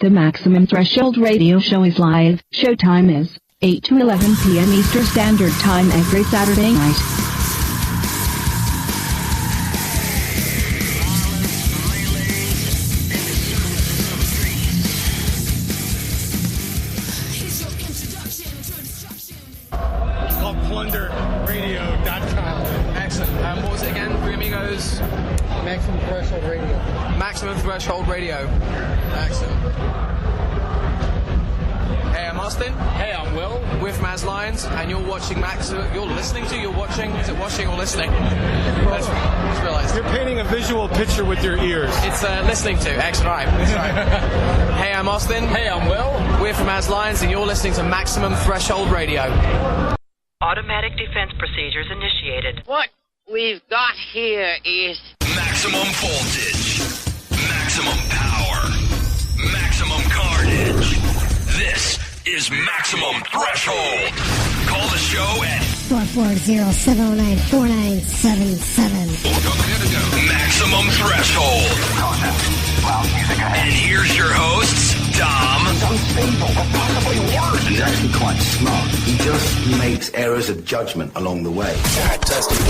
The Maximum Threshold radio show is live. Showtime is 8 to 11 p.m. Eastern Standard Time every Saturday night. It's called plunderradio.com. Excellent. What was it again, Three Amigos? Maximum Threshold Radio. Maximum Threshold Radio. Excellent. Hey, I'm Austin. Hey, I'm Will. We're from As Lions, and you're watching you're listening to, you're watching, is it watching or listening? Let's realize. You're painting a visual picture with your ears. It's listening to. Excellent. Right. That's right. Hey, I'm Austin. Hey, I'm Will. We're from As Lions, and you're listening to Maximum Threshold Radio. Automatic defense procedures initiated. What we've got here is maximum voltage, maximum power, maximum carnage. This is Maximum Threshold. Call the show at 440-709-4977. Maximum Threshold. And here's your hosts, Dom. He's unstable, but possibly worse. He's actually quite smart. He just makes errors of judgment along the way. Testing 1.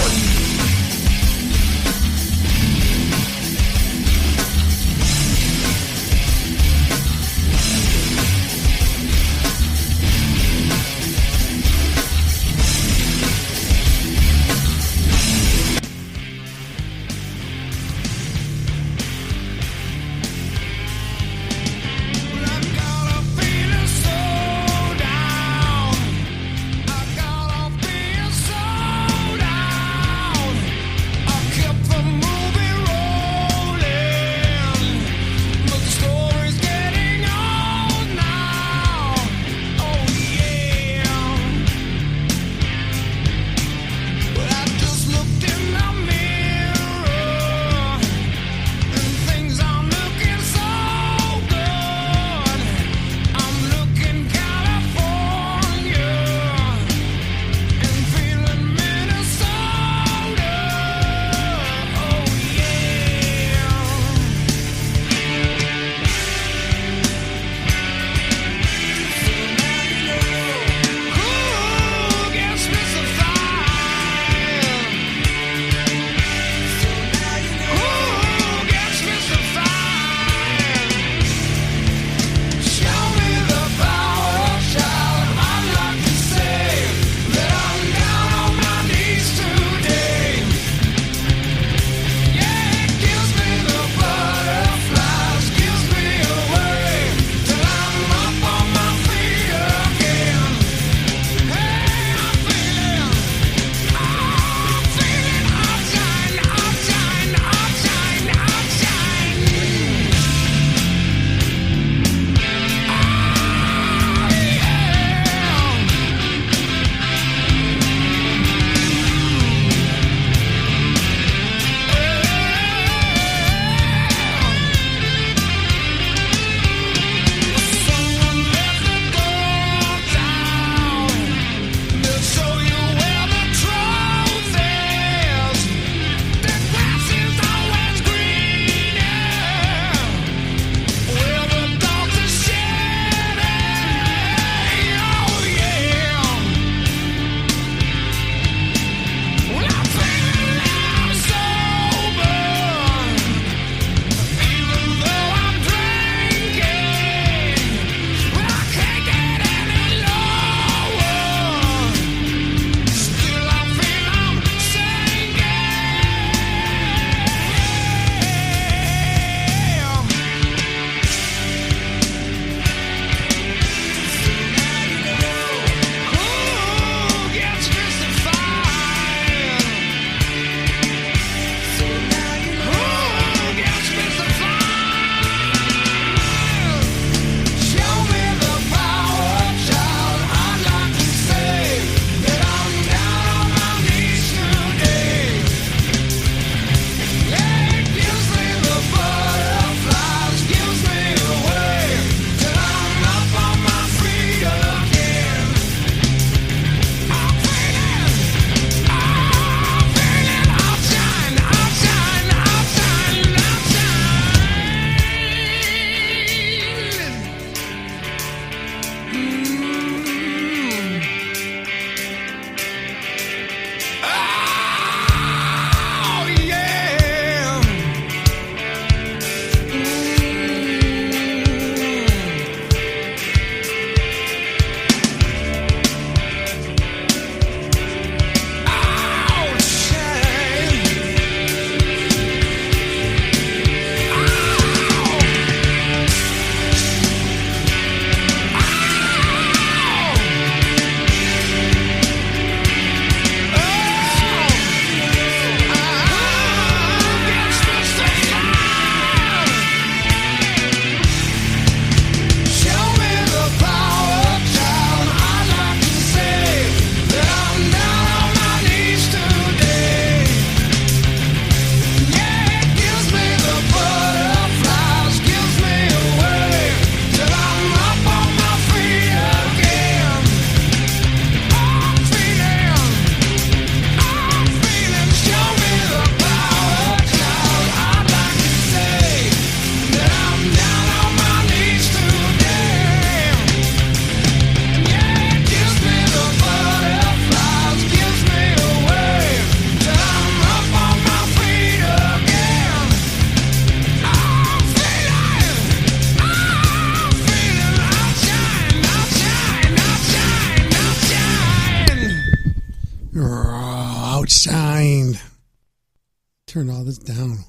Turn all this down.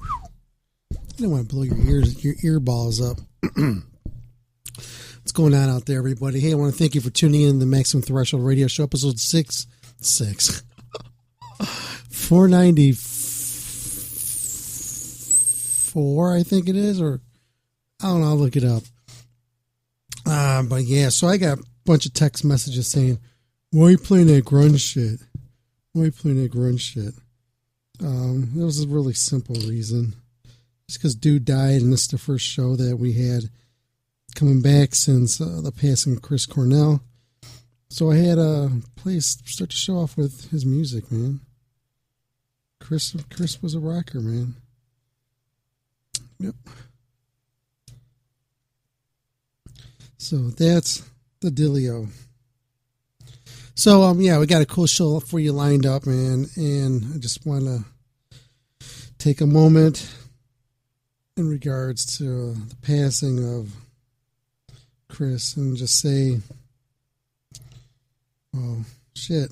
I don't want to blow your earballs up. What's going on out there, everybody? Hey, I want to thank you for tuning in to the Maximum Threshold Radio Show, episode 494, I think it is, or I don't know. I'll look it up. But yeah, so I got a bunch of text messages saying, "Why are you playing that grunge shit? Why are you playing that grunge shit?" There was a really simple reason. Just because dude died, and this is the first show that we had coming back since the passing of Chris Cornell. So I had a start to show off with his music, man. Chris was a rocker, man. Yep. So that's the dealio. So, yeah, we got a cool show for you lined up, man. And I just want to take a moment in regards to the passing of Chris and just say, oh, shit.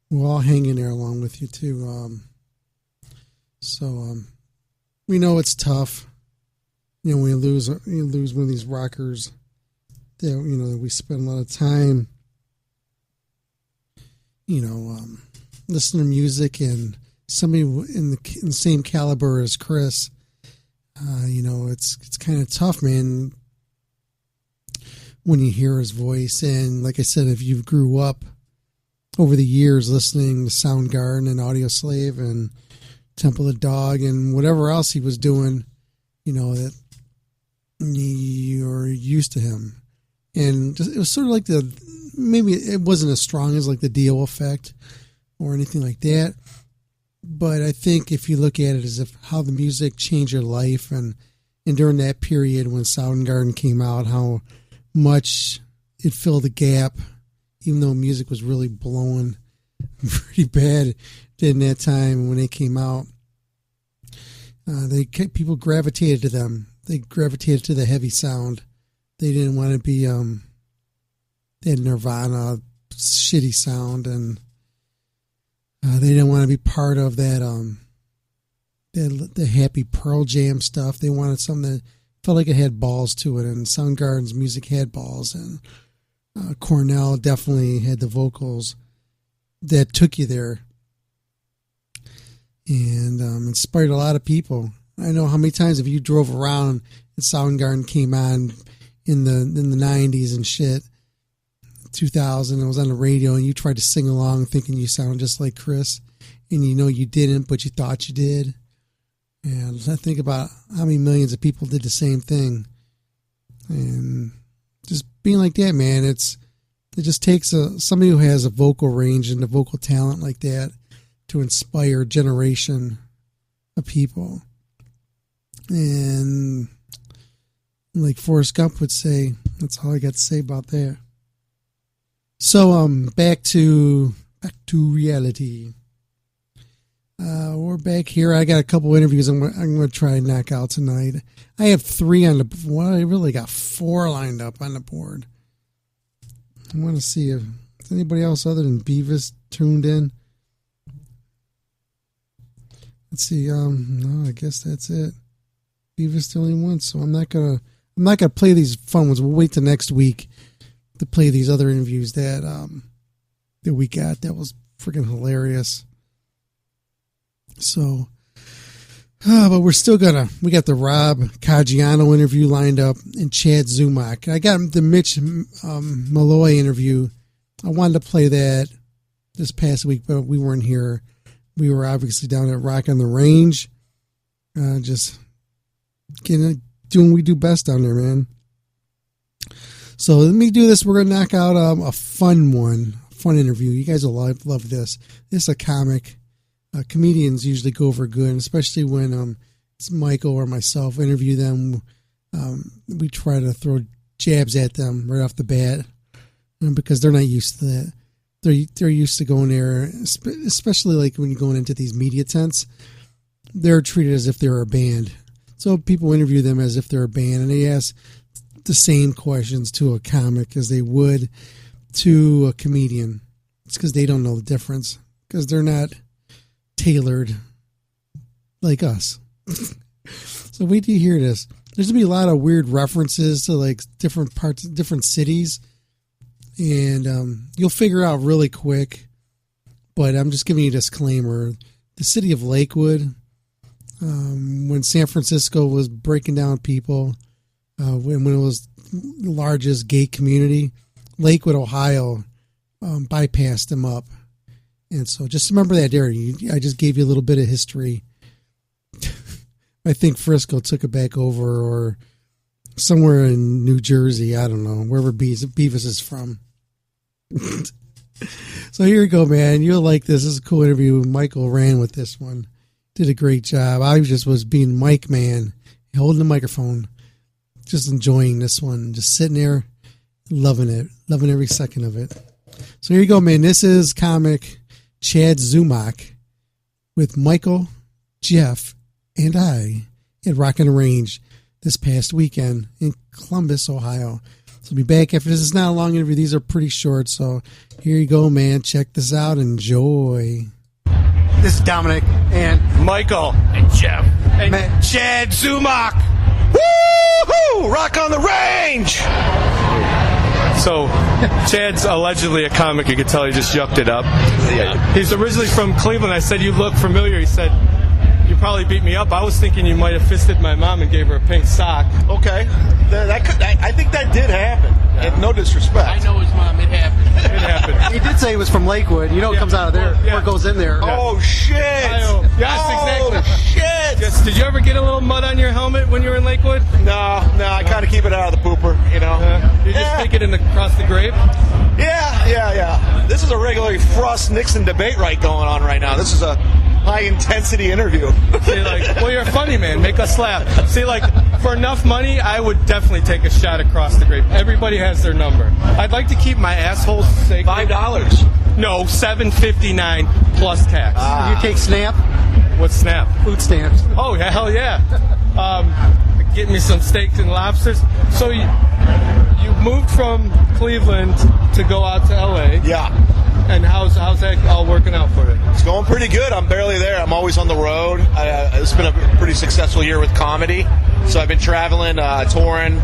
We'll all hang in there along with you, too. We know it's tough. You know, when you lose one of these rockers that, you know, we spend a lot of time, you know, listening to music, and somebody in the same caliber as Chris, you know, it's kind of tough, man, when you hear his voice. And like I said, if you grew up over the years listening to Soundgarden and Audioslave and Temple of the Dog and whatever else he was doing, you know, that you're used to him. And just, it was sort of like maybe it wasn't as strong as like the Dio effect or anything like that. But I think if you look at it as if how the music changed your life, and during that period when Soundgarden came out, how much it filled the gap, even though music was really blowing pretty bad in that time when they came out. People gravitated to them. They gravitated to the heavy sound. They didn't want to be that Nirvana shitty sound, and they didn't want to be part of that the happy Pearl Jam stuff. They wanted something that felt like it had balls to it, and Soundgarden's music had balls, and Cornell definitely had the vocals that took you there, and inspired a lot of people. I know how many times if you drove around and Soundgarden came on in the 90s and shit, 2000, it was on the radio, and you tried to sing along thinking you sounded just like Chris, and you know you didn't, but you thought you did. And I think about how many millions of people did the same thing. And just being like that, man, it just takes somebody who has a vocal range and a vocal talent like that to inspire a generation of people. And like Forrest Gump would say, that's all I got to say about that. So back to reality. We're back here. I got a couple interviews I'm going to try and knock out tonight. I have 3 on the. Well, I really got 4 lined up on the board. I want to see if anybody else other than Beavis tuned in. Let's see. No, I guess that's it. Beavis the only one, so I'm not gonna play these fun ones. We'll wait till next week to play these other interviews that we got. That was freaking hilarious. So, but we're still we got the Rob Caggiano interview lined up and Chad Zumock. I got the Mitch Malloy interview. I wanted to play that this past week, but we weren't here. We were obviously down at Rock on the Range, just doing what we do best down there, man. So let me do this. We're going to knock out a fun interview. You guys will love this. This is a comic. Comedians usually go over good, especially when it's Michael or myself interview them. We try to throw jabs at them right off the bat because they're not used to that. They're used to going there, especially like when you're going into these media tents. They're treated as if they're a band. So people interview them as if they're a band, and they ask the same questions to a comic as they would to a comedian. It's because they don't know the difference, because they're not tailored like us. So wait till you hear this. There's going to be a lot of weird references to like different parts, different cities. And you'll figure out really quick. But I'm just giving you a disclaimer. The city of Lakewood, when San Francisco was breaking down people, when it was the largest gay community, Lakewood, Ohio, bypassed them up. And so just remember that, Darren. I just gave you a little bit of history. I think Frisco took it back over, or somewhere in New Jersey. I don't know, wherever Beavis is from. So here you go, man. You'll like this. This is a cool interview. Michael ran with this one. Did a great job. I just was being Mike, man, holding the microphone, just enjoying this one, just sitting there, loving it, loving every second of it. So here you go, man. This is comic Chad Zumock with Michael, Jeff, and I at Rockin' Range this past weekend in Columbus, Ohio. So I'll be back after this. It's not a long interview. These are pretty short. So here you go, man. Check this out. Enjoy. This is Dominic and Michael and Jeff and Chad Zumock. Woo-hoo! Rock on the range! So, Chad's allegedly a comic. You could tell he just yucked it up. Yeah. He's originally from Cleveland. I said, you look familiar. He said, you probably beat me up. I was thinking you might have fisted my mom and gave her a pink sock. Okay. I think that did happen. Yeah. No disrespect. I know his mom. It happened. It happened. He did say he was from Lakewood. You know it comes out of there. Or it goes in there. Yeah. Oh, shit. Yes, exactly. Oh, shit. Yes. Did you ever get a little mud on your helmet when you were in Lakewood? No. I kind of keep it out of the pooper, you know. You just take it across the grape? Yeah. This is a regularly Frost-Nixon debate going on right now. This is a high-intensity interview. See, well, you're funny, man. Make us laugh. See, for enough money, I would definitely take a shot across the grape. Everybody has their number. I'd like to keep my asshole sacred. $5. No, $7.59 plus tax. You take SNAP? What's SNAP? Food stamps. Oh, hell yeah. Get me some steaks and lobsters. So you moved from Cleveland to go out to L.A. Yeah. And how's that all working out for you? It's going pretty good. I'm barely there. I'm always on the road. It's been a pretty successful year with comedy. So I've been traveling, touring,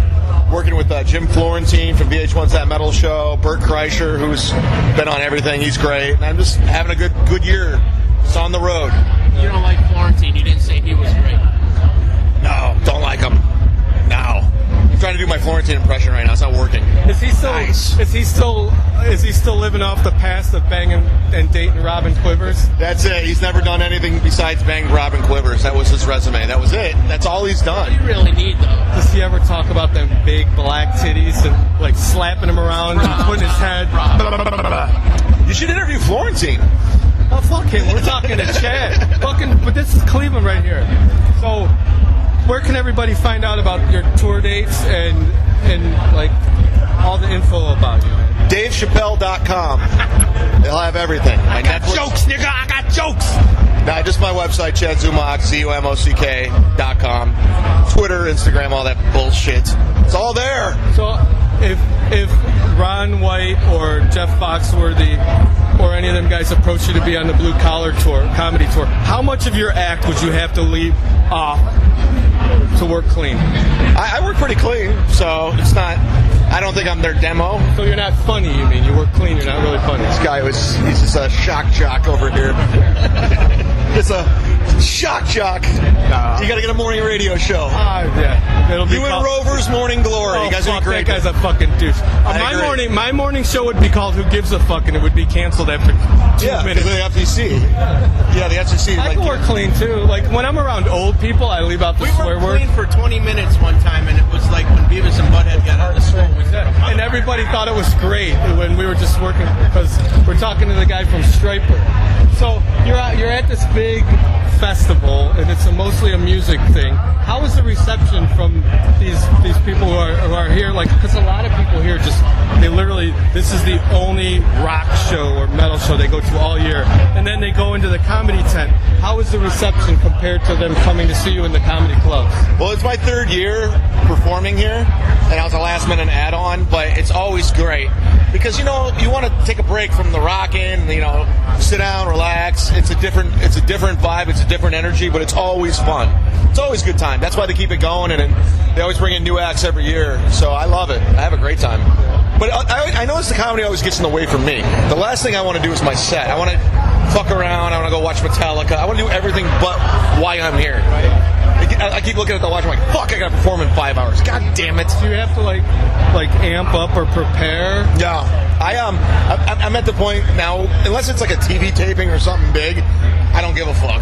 working with Jim Florentine from VH1's That Metal Show, Bert Kreischer, who's been on everything. He's great. And I'm just having a good year. Just on the road. You don't like Florentine. You didn't say he was great. No, don't like him. No. I'm trying to do my Florentine impression right now. It's not working. Is he still? Nice. Is he still living off the past of banging and dating Robin Quivers? That's it. He's never done anything besides bang Robin Quivers. That was his resume. That was it. That's all he's done. What do you really need, though? Does he ever talk about them big black titties and slapping him around and putting his head? You should interview Florentine. Oh, fuck him. We're talking to Chad. But this is Cleveland right here. So, where can everybody find out about your tour dates and all the info about you, man? DaveChappelle.com. They'll have everything. I got jokes, nigga. I got jokes. Nah, just my website, Chad Zumock, ZUMOCK.com. Twitter, Instagram, all that bullshit. It's all there. So, if Ron White or Jeff Foxworthy or any of them guys approach you to be on the Blue Collar Tour, comedy tour, how much of your act would you have to leave off to work clean? I work pretty clean, so it's not. I don't think I'm their demo. So you're not funny, you mean? You work clean, you're not really funny. This guy he's just a shock jock over here. It's a shock jock. No. You got to get a morning radio show. Yeah. It'll be and Rover's Morning Glory. Oh, you guys are great. That guy's a fucking douche. My morning show would be called Who Gives a Fuck, and it would be canceled after 2 minutes. Yeah, the FCC. Yeah, the FCC. I can work clean, too. When I'm around old people, I leave out the swear word. We worked clean for 20 minutes one time, and it was like when Beavis and Butthead got out of school. And everybody thought it was great when we were just working, because we're talking to the guy from Striper. So you're at this big festival, and it's mostly a music thing. How is the reception from these people who are here? Because a lot of people here this is the only rock show or metal show they go to all year, and then they go into the comedy tent. How is the reception compared to them coming to see you in the comedy clubs? Well, it's my third year performing here, and I was a last-minute add-on, but it's always great because you want to take a break from the rocking, sit down, relax. It's a different vibe, it's a different energy, but it's always fun. It's always a good time. That's why they keep it going, and they always bring in new acts every year. So I love it. I have a great time. But I notice the comedy always gets in the way for me. The last thing I want to do is my set. I want to fuck around. I want to go watch Metallica. I want to do everything but why I'm here. I keep looking at the watch. I'm like, fuck, I got to perform in 5 hours. God damn it. Do you have to like amp up or prepare? Yeah. I'm at the point now, unless it's like a TV taping or something big, I don't give a fuck.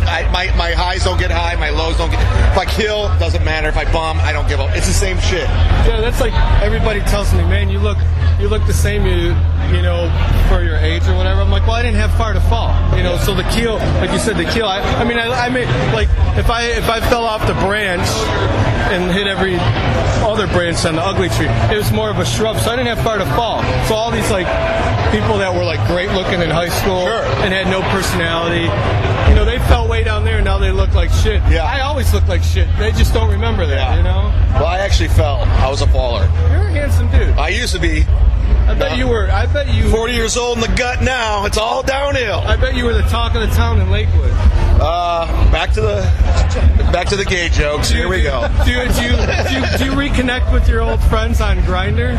My highs don't get high, my lows don't get... If I kill, doesn't matter. If I bomb, I don't give up. It's the same shit. Yeah, that's like everybody tells me, man, you look the same, for your age or whatever. I'm like, well, I didn't have far to fall, So the keel, like you said, the keel. I may like if I fell off the branch and hit every other branch on the ugly tree, it was more of a shrub, so I didn't have far to fall. So all these like people that were like great looking in high school and had no personality, they fell way down there and now they look like shit. Yeah. I always look like shit. They just don't remember that, Well, I actually fell. I was a faller. You're a handsome dude. I used to be. I bet you 40 years old in the gut now. It's all downhill. I bet you were the talk of the town in Lakewood. Back to the gay jokes. Here we go. Do you reconnect with your old friends on Grindr?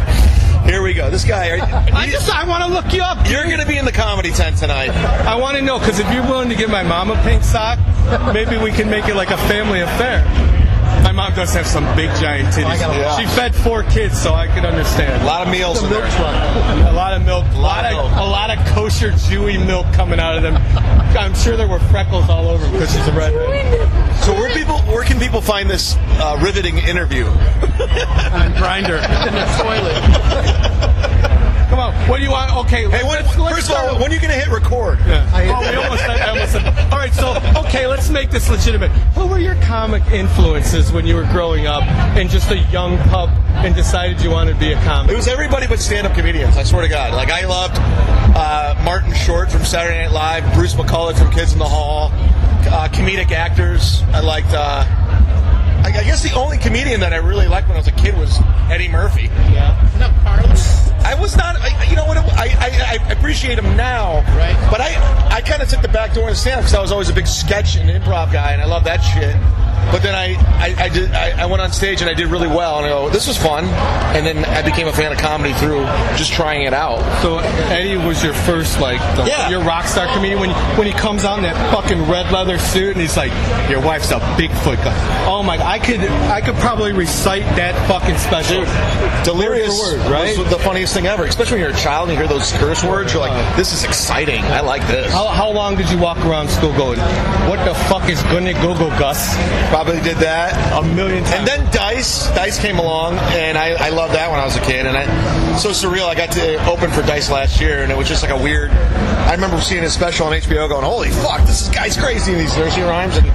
Here we go. This guy. I want to look you up. Dude. You're going to be in the comedy tent tonight. I want to know, because if you're willing to give my mom a pink sock, maybe we can make it like a family affair. My mom does have some big giant titties. She fed 4 kids, so I can understand. A lot of meals in there. A lot of milk. A lot of kosher Jewy milk coming out of them. I'm sure there were freckles all over because she's a redhead. So where can people find this riveting interview? On Grindr. In the toilet. Come on, what do you want? Okay, hey, first of all, when are you going to hit record? Yeah. I almost said. All right, so, let's make this legitimate. Who were your comic influences when you were growing up and just a young pup and decided you wanted to be a comic? It was everybody but stand-up comedians, I swear to God. Like, I loved Martin Short from Saturday Night Live, Bruce McCulloch from Kids in the Hall, comedic actors. I liked... I guess the only comedian that I really liked when I was a kid was Eddie Murphy. Yeah. No, Carlos. I was not. I appreciate him now. Right. But I kind of took the back door in stand-up because I was always a big sketch and improv guy, and I love that shit. But then I went on stage and I did really well, and I go, this was fun. And then I became a fan of comedy through just trying it out. So Eddie was your first, your rock star comedian when he comes out in that fucking red leather suit and he's like, your wife's a Bigfoot guy. Oh my, I could probably recite that fucking special. Dude, delirious word, right? was the funniest thing ever. Especially when you're a child and you hear those curse words, you're like, this is exciting. I like this. How long did you walk around school going, what the fuck is gonna go Gus? Probably did that a million times. And then Dice came along, and I loved that when I was a kid. And so surreal. I got to open for Dice last year, and it was just like a weird. I remember seeing his special on HBO, going, "Holy fuck, this guy's crazy in these nursery rhymes." And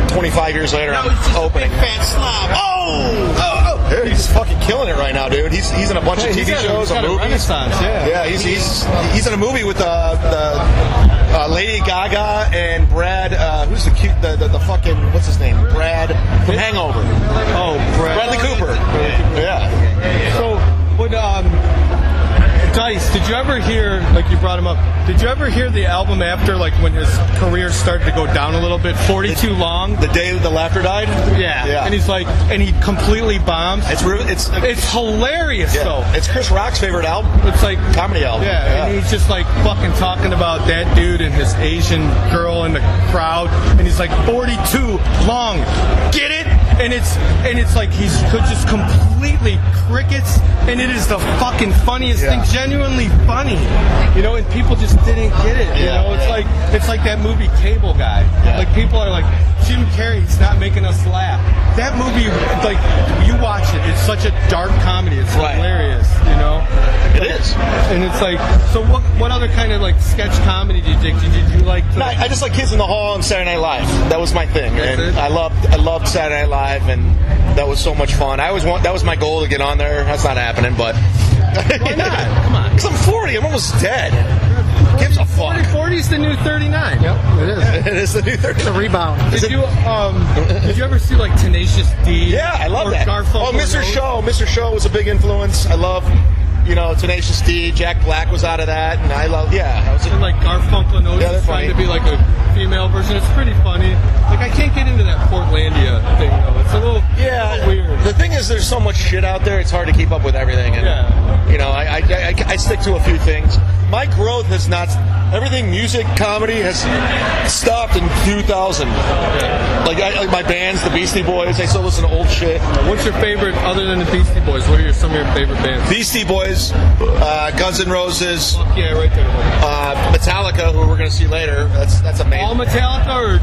25 years later, I'm opening. Big fat slob. Oh, he's fucking killing it right now, dude. He's in a bunch of TV shows, a movies. Renaissance, yeah. He's in a movie with the Lady Gaga and Brad. Who's the cute the fucking what's his name? Brad from Hangover. Oh, Bradley Cooper. Yeah. So would Dice, did you ever hear, like you brought him up, did you ever hear the album after, like when his career started to go down a little bit, 42 Long? The day the laughter died? Yeah. And he's like, and he completely bombs. It's hilarious, though. It's Chris Rock's favorite album. It's like comedy album. Yeah, and he's just like fucking talking about that dude and his Asian girl in the crowd, and he's like 42 Long, get it? And it's like he's just completely crickets, and it is the fucking funniest thing, genuinely funny, and people just didn't get it. It's like that movie Cable Guy. Yeah. Like people are like, Jim Carrey's not making us laugh. That movie, like you watch it, it's such a dark comedy. It's hilarious, It is. And it's like, so what other kind of like sketch comedy did you like? I just like Kids in the Hall and Saturday Night Live. That was my thing, and I loved Saturday Night Live, and that was so much fun. That was my goal to get on there. That's not happening, but why not? Come on, because I'm 40. I'm almost dead. Gives a fuck. 40 is the new 39. Yep, it is. It is the new 39. The rebound. Did you ever see like Tenacious D? Yeah, I love that. Garfunkel Mr. Show. Mr. Show was a big influence. I love, Tenacious D. Jack Black was out of that, and I love. Yeah, I was and like Garfunkel and they're trying funny. to be like a female version. It's pretty funny. Like I can't get into that Portlandia thing though. It's a little weird. The thing is, there's so much shit out there. It's hard to keep up with everything. And, I stick to a few things. My growth has not. Everything music, comedy has stopped in 2000. Like my bands, the Beastie Boys. I still listen to old shit. What's your favorite other than the Beastie Boys? What are some of your favorite bands? Beastie Boys, Guns N' Roses. Fuck yeah, right there. Metallica, who we're going to see later. That's amazing. All Metallica,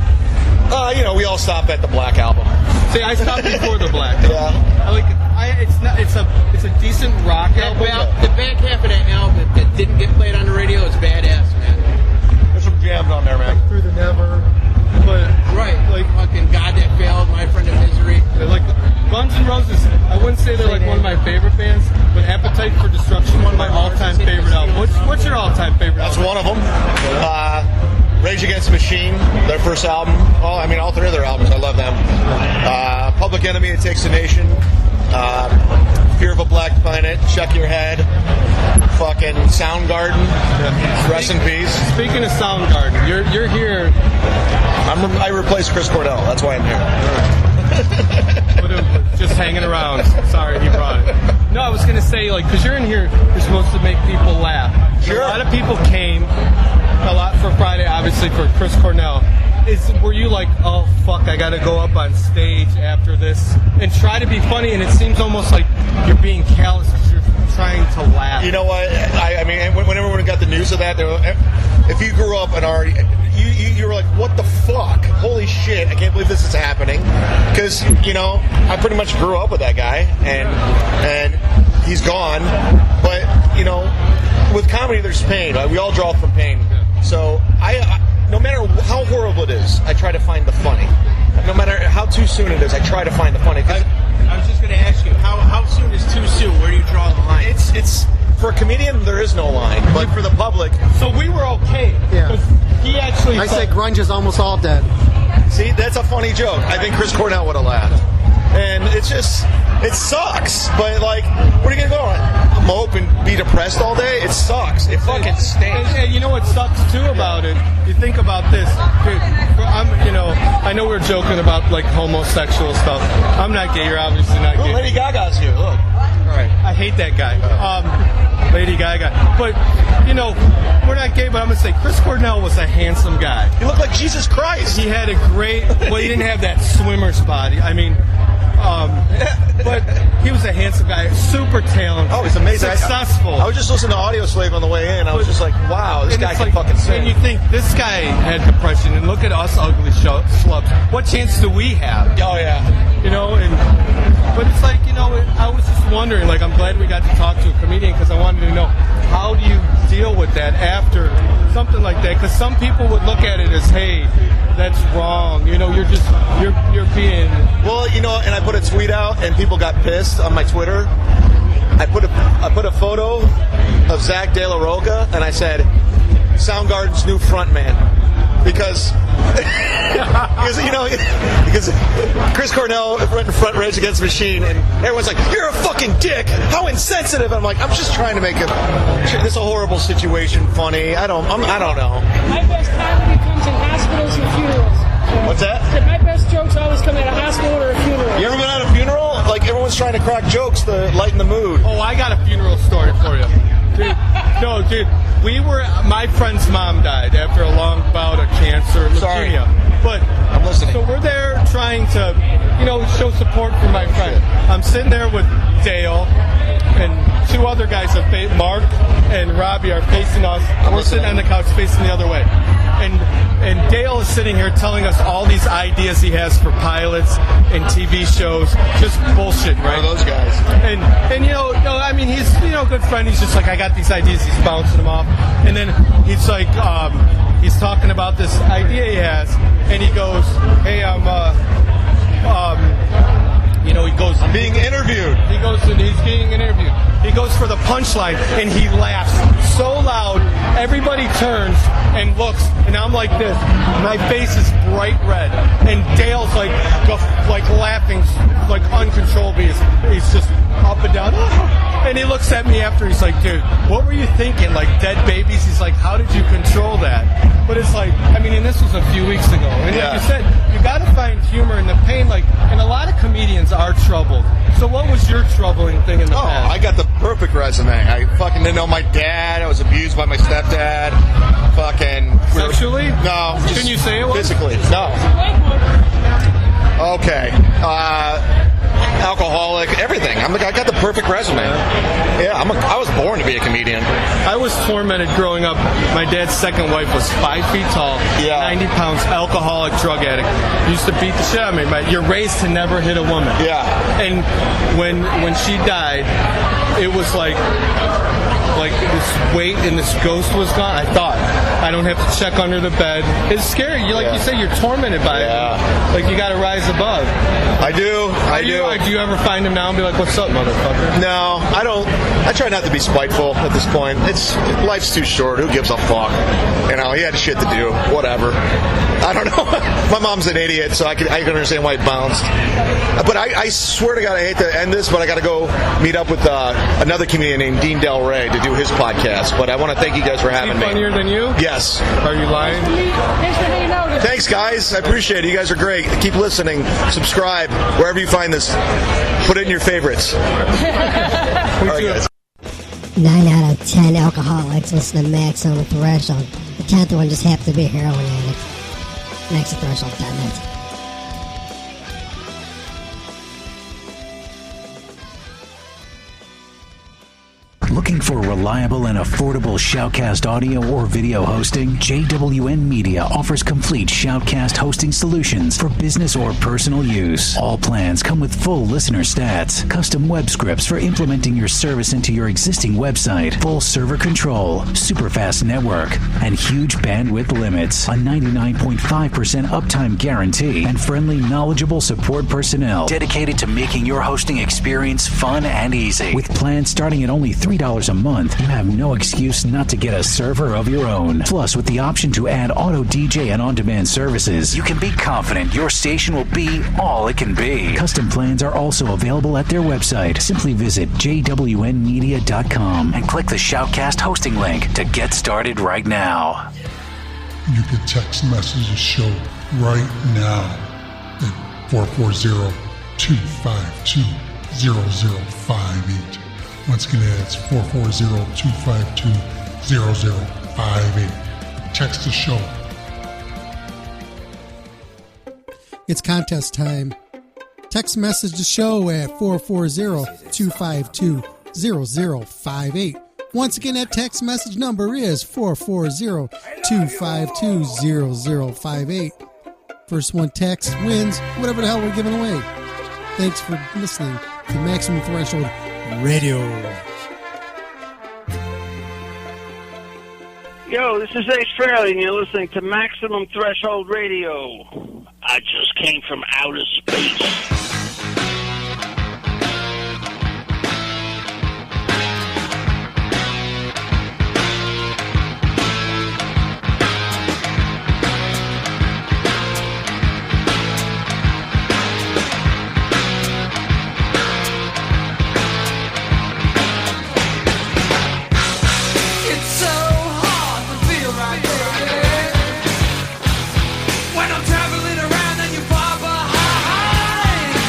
or we all stop at the Black album. See, I stopped before the Black. Yeah. It's a decent rock album. The back half of that album that didn't get played on the radio is badass, man. There's some jams on there, man. Through the Never. But Right, like fucking God That Failed, My Friend of Misery. like Guns N' Roses, I wouldn't say they're like one of my favorite bands, but Appetite for Destruction, one of my all-time favorite albums. What's your all-time favorite That's album? one of them. Rage Against the Machine, their first album. All three of their albums, I love them. Public Enemy, It Takes a Nation. Fear of a Black Planet, Check Your Head. Fucking Soundgarden. Rest in peace. Speaking of Soundgarden, you're here. I replaced Chris Cornell. That's why I'm here. Just hanging around. Sorry, he brought it. No, I was going to say, because you're in here, you're supposed to make people laugh. Sure. A lot of people came, a lot for Friday, obviously, for Chris Cornell. Were you like, oh, fuck, I got to go up on stage after this and try to be funny, and it seems almost like you're being callous because you're trying to laugh. You know what? When everyone got the news of that, if you grew up and already... You were like, what the fuck? Holy shit, I can't believe this is happening. Because, I pretty much grew up with that guy, and he's gone. But, with comedy, there's pain. Right? We all draw from pain. So, no matter how horrible it is, I try to find the funny. No matter how too soon it is, I try to find the funny. I was just going to ask you, how soon is too soon? Where do you draw the line? It's for a comedian, there is no line. But for the public... So we were okay. Yeah. He actually... I say grunge is almost all dead. See, that's a funny joke. I think Chris Cornell would have laughed. And it sucks. But, what are you going to go on? Mope and be depressed all day? It sucks. It fucking stinks. And you know what sucks, too, about it? You think about this. Dude, I know we're joking about, homosexual stuff. I'm not gay. You're obviously not gay. Lady Gaga's here. Look. All right. I hate that guy. Lady Gaga. But, we're not gay, but I'm going to say Chris Cornell was a handsome guy. He looked like Jesus Christ. He had a great... Well, he didn't have that swimmer's body. But he was a handsome guy, super talented. Oh, he's amazing. Successful. I was just listening to Audio Slave on the way in. I was just like, wow, this guy can fucking sing. And you think, this guy had depression, and look at us ugly schlubs. What chance do we have? Oh, yeah. But it's like, I was just wondering, I'm glad we got to talk to a comedian because I wanted to know, how do you deal with that after something like that? Because some people would look at it as, hey, that's wrong. You're being... Well, and I put a tweet out, and people got pissed on my Twitter. I put a photo of Zach De La Roca, and I said, Soundgarden's new frontman. Because Chris Cornell went in front Rage Against the Machine, and everyone's like, "You're a fucking dick! How insensitive!" I'm like, I'm just trying to make this a horrible situation funny. I don't know. My best comedy comes in hospitals and funerals. What's that? My best jokes always come at a hospital or a funeral. You ever been at a funeral? Everyone's trying to crack jokes to lighten the mood. Oh, I got a funeral story for you. Dude, my friend's mom died after a long bout of cancer, leukemia. Sorry. But I'm listening. So we're there trying to, show support for my friend. I'm sitting there with Dale, and two other guys, Mark and Robbie, are facing us. We're sitting on the couch facing the other way. And Dale is sitting here telling us all these ideas he has for pilots and TV shows. Just bullshit, right? One of those guys. And he's a good friend. He's just like, I got these ideas. He's bouncing them off. And then he's like, he's talking about this idea he has. And he goes, hey, he goes, I'm being interviewed. He goes, and he's being interviewed. He goes for the punchline, and he laughs so loud, everybody turns and looks, and I'm like this. My face is bright red, and Dale's like laughing like uncontrollably. He's just up and down. And he looks at me after, he's like, dude, what were you thinking? Like dead babies? He's like, how did you control that? But it's like, I mean, and this was a few weeks ago. And like you said, you got to find humor in the pain. Like, and a lot of comedians are troubled. So what was your troubling thing in the past? I got the perfect resume. I fucking didn't know my dad. I was abused by my stepdad. Fucking sexually? No. Can you say it was? Physically? No. Okay. Alcoholic, everything. I got the perfect resume. Yeah, I was born to be a comedian. I was tormented growing up. My dad's second wife was 5 feet tall, 90 pounds, alcoholic, drug addict. Used to beat the shit out of me. You're raised to never hit a woman. Yeah. And when she died, it was like this weight and this ghost was gone. I thought I don't have to check under the bed. It's scary. You say, you're tormented by it. Like you got to rise above. I do. Do you ever find him now and be like, "What's up, motherfucker"? No, I don't. I try not to be spiteful at this point. Life's too short. Who gives a fuck? You know, he had shit to do. Whatever. I don't know. My mom's an idiot, so I can understand why it bounced. But I swear to God, I hate to end this, but I got to go meet up with another comedian named Dean Del Rey to do his podcast. But I want to thank you guys for having me. Funnier than you? Yes. Are you lying? Thanks for hanging out. Thanks, guys. I appreciate it. You guys are great. Keep listening. Subscribe wherever you find this. Put it in your favorites. All right, guys. 9 out of 10 alcoholics listen to Maximum Threshold. The 10th one just happened to be a heroin addict. Maximum Threshold.net. Looking for reliable and affordable Shoutcast audio or video hosting? JWN Media offers complete Shoutcast hosting solutions for business or personal use. All plans come with full listener stats, custom web scripts for implementing your service into your existing website, full server control, super fast network, and huge bandwidth limits, a 99.5% uptime guarantee, and friendly, knowledgeable support personnel dedicated to making your hosting experience fun and easy. With plans starting at only $3 a month, you have no excuse not to get a server of your own. Plus, with the option to add auto DJ and on-demand services, you can be confident your station will be all it can be. Custom plans are also available at their website. Simply visit jwnmedia.com and click the Shoutcast hosting link to get started right now. You can text message the show right now at 440-252-0058. Once again, that's 440-252-0058. Text the show. It's contest time. Text message the show at 440-252-0058. Once again, that text message number is 440-252-0058. First one text wins whatever the hell we're giving away. Thanks for listening to Maximum Threshold Radio. Yo, this is Ace Fairley, and you're listening to Maximum Threshold Radio. I just came from outer space. When I'm traveling around and you fall behind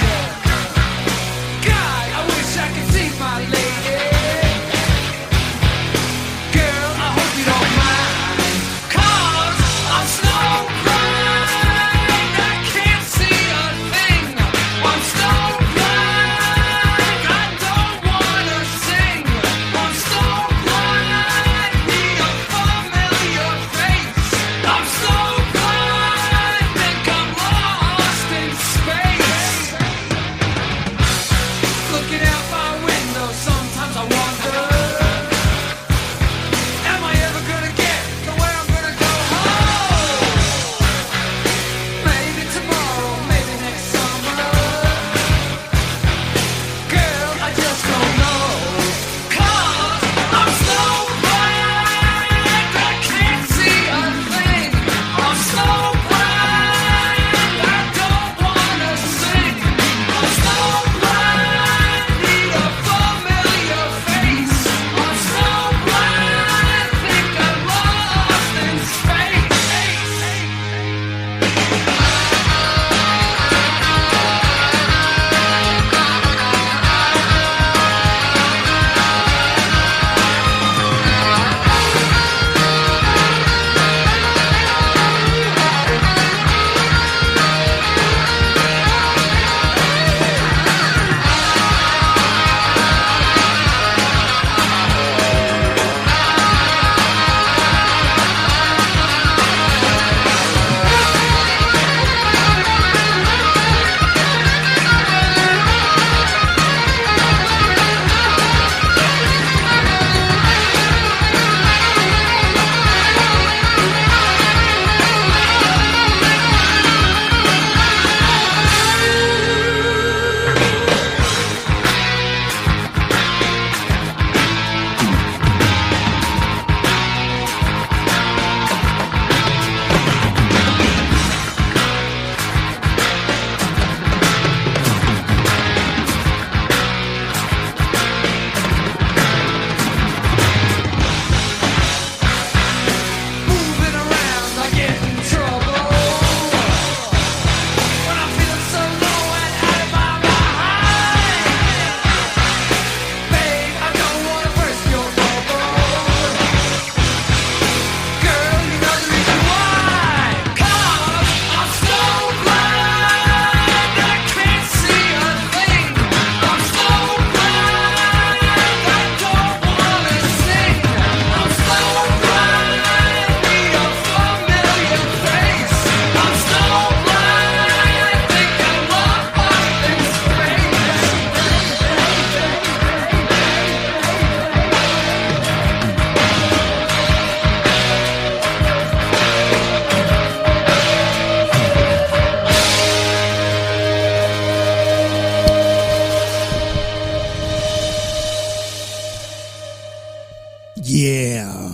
yeah.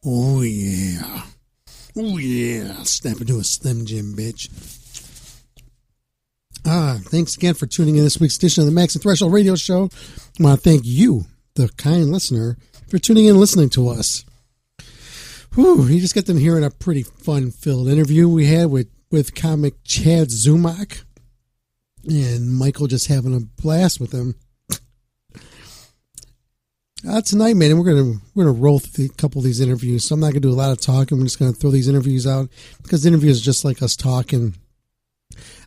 Oh, yeah. Oh, yeah. Snap into a Slim Jim, bitch. Thanks again for tuning in this week's edition of the Max and Threshold Radio Show. I want to thank you, the kind listener, for tuning in and listening to us. Whew, you just got them hearing a pretty fun-filled interview we had with comic Chad Zumock, and Michael just having a blast with him. Tonight, man, we're gonna roll through a couple of these interviews. So I'm not gonna do a lot of talking. I'm just gonna throw these interviews out because the interview is just like us talking.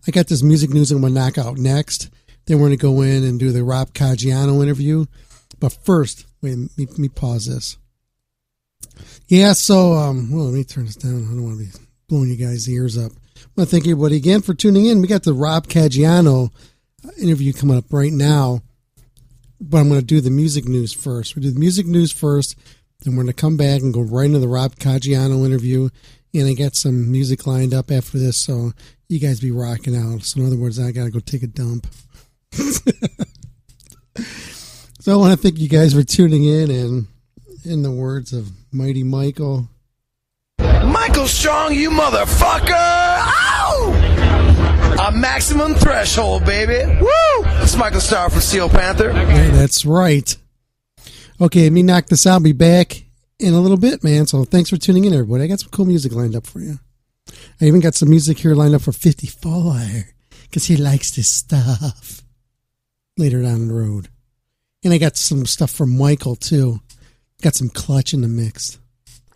I got this music news I'm gonna knock out next. Then we're gonna go in and do the Rob Caggiano interview. But first, wait, let me pause this. Yeah, so well, let me turn this down. I don't want to be blowing you guys' ears up. I want to thank everybody again for tuning in. We got the Rob Caggiano interview coming up right now. But I'm going to do the music news first. We do the music news first, then we're going to come back and go right into the Rob Caggiano interview. And I got some music lined up after this, so you guys be rocking out. So in other words, I got to go take a dump. So I want to thank you guys for tuning in, and in the words of Mighty Michael. Michael Strong, you motherfucker! Ow! A maximum threshold, baby. Woo! It's Michael Starr from Steel Panther. Yeah, that's right. Okay, let me knock this out. I'll be back in a little bit, man. So thanks for tuning in, everybody. I got some cool music lined up for you. I even got some music here lined up for 54 because he likes this stuff later down the road. And I got some stuff from Michael, too. Got some Clutch in the mix.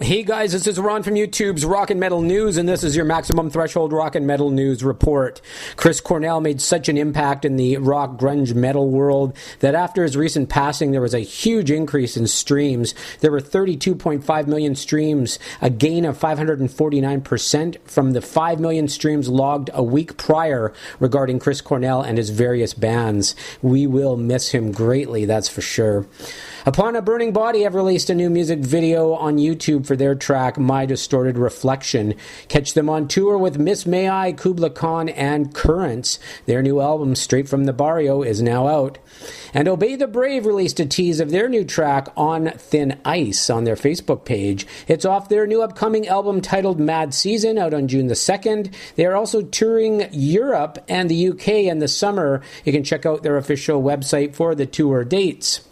Hey guys, this is Ron from YouTube's Rock and Metal News, and this is your Maximum Threshold Rock and Metal News Report. Chris Cornell made such an impact in the rock, grunge, metal world that after his recent passing, there was a huge increase in streams. There were 32.5 million streams, a gain of 549% from the 5 million streams logged a week prior regarding Chris Cornell and his various bands. We will miss him greatly, that's for sure. Upon a Burning Body have released a new music video on YouTube for their track My Distorted Reflection. Catch them on tour with Miss May I, Kubla Khan, and Currents. Their new album, Straight from the Barrio, is now out. And Obey the Brave released a tease of their new track On Thin Ice on their Facebook page. It's off their new upcoming album titled Mad Season, out on June the 2nd. They are also touring Europe and the UK in the summer. You can check out their official website for the tour dates.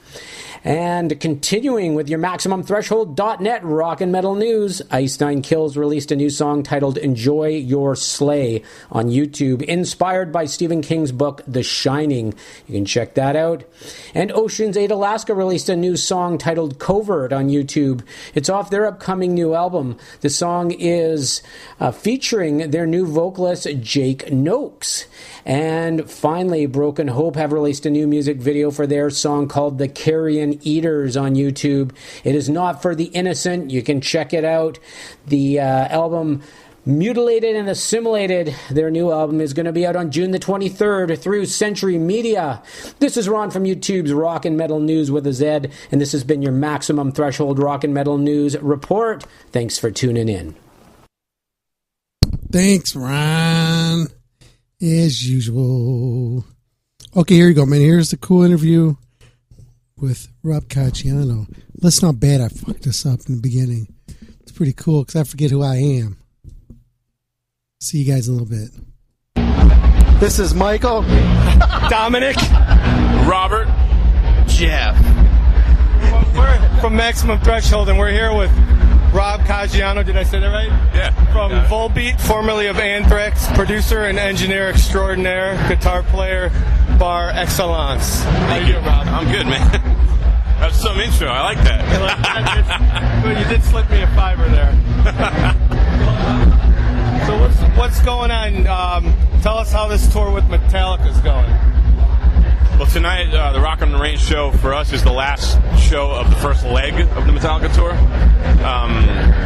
And continuing with your MaximumThreshold.net rock and metal news, Ice Nine Kills released a new song titled Enjoy Your Slay on YouTube, inspired by Stephen King's book The Shining. You can check that out. And Ocean's 8 Alaska released a new song titled Covert on YouTube. It's off their upcoming new album. The song is featuring their new vocalist Jake Noakes. And finally, Broken Hope have released a new music video for their song called The Carrion Eaters on YouTube. It is not for the innocent. You can check it out. The album Mutilated and Assimilated, their new album, is going to be out on June the 23rd through Century Media. This is Ron from YouTube's Rock and Metal News with a Z, and this has been your Maximum Threshold Rock and Metal News Report. Thanks for tuning in. Thanks, Ron. As usual. Okay, here you go, man. Here's the cool interview with Rob Caggiano. Listen how bad I fucked this up in the beginning. It's pretty cool because I forget who I am. See you guys in a little bit. This is Michael. Dominic. Robert. Jeff. We're from Maximum Threshold, and we're here with Rob Caggiano. Did I say that right? Yeah. From Volbeat, formerly of Anthrax, producer and engineer extraordinaire, guitar player, bar excellence. How you doing, Rob? I'm good, man. That's some intro. I like that. Well, you did slip me a fiver there. So what's going on? Tell us how this tour with Metallica is going. Well, tonight, the Rock on the Range show for us is the last show of the first leg of the Metallica tour.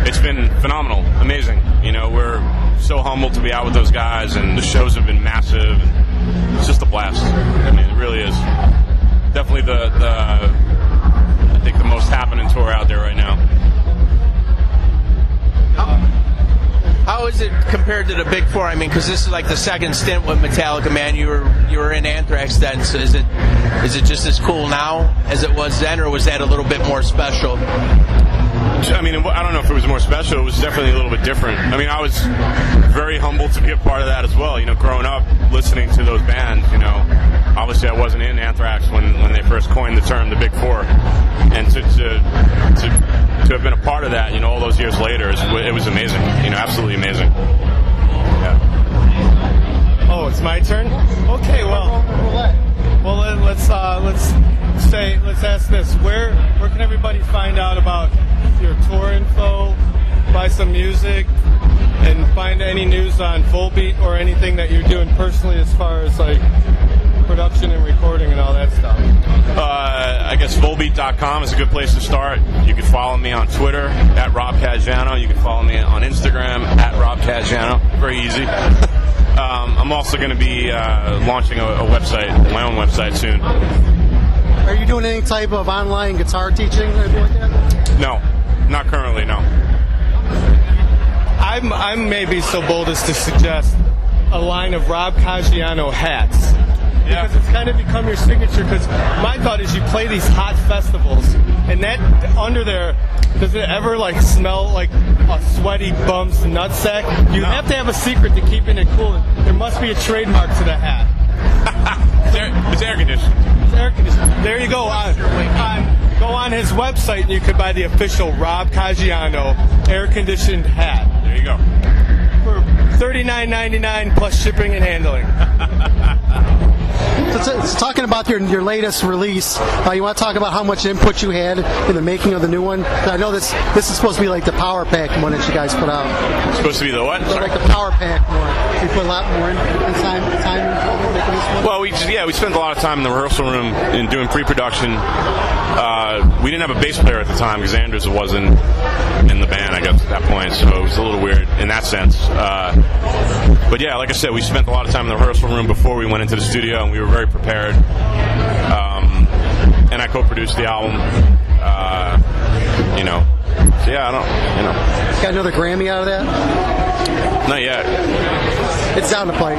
It's been phenomenal, amazing. You know, we're so humbled to be out with those guys, and the shows have been massive. And it's just a blast. I mean, it really is. Definitely I think the most happening tour out there right now. How is it compared to the Big Four? I mean, because this is like the second stint with Metallica, man. You were in Anthrax then, so is it just as cool now as it was then, or was that a little bit more special? I mean, I don't know if it was more special. It was definitely a little bit different. I mean, I was very humbled to be a part of that as well. You know, growing up listening to those bands, you know, obviously I wasn't in Anthrax when they first coined the term the Big Four. And to have been a part of that, you know, all those years later, it was amazing. You know, absolutely amazing. Yeah. Oh, it's my turn? Okay, well, let's ask this. Where can everybody find out about your tour info, buy some music, and find any news on Volbeat or anything that you're doing personally as far as like production and recording and all that stuff? I guess Volbeat.com is a good place to start. You can follow me on Twitter at Rob Caggiano. You can follow me on Instagram at Rob Caggiano. Very easy. I'm also going to be launching a website, my own website soon. Are you doing any type of online guitar teaching or anything like that? No, not currently, no. I'm maybe so bold as to suggest a line of Rob Caggiano hats. Yeah. Because it's kind of become your signature. Because my thought is you play these hot festivals, and that under there, does it ever like smell like a sweaty bum's nutsack? You have to have a secret to keeping it cool. There must be a trademark to the hat. It's air conditioned. It's air conditioned. There you go. Go on his website and you could buy the official Rob Caggiano air conditioned hat. There you go. For $39.99 plus shipping and handling. So talking about your latest release, you want to talk about how much input you had in the making of the new one? I know this is supposed to be like the Power Pack one that you guys put out. It's supposed to be the what? So like the Power Pack one. You put a lot more in time making this one? Well, we spent a lot of time in the rehearsal room in doing pre-production. We didn't have a bass player at the time because Anders wasn't in the band, I guess, at that point, so it was a little weird in that sense. But yeah, like I said, we spent a lot of time in the rehearsal room before we went into the studio, and we were very prepared. And I co-produced the album. You know, so yeah, I don't, you know. Got another Grammy out of that? Not yet. It's down to play.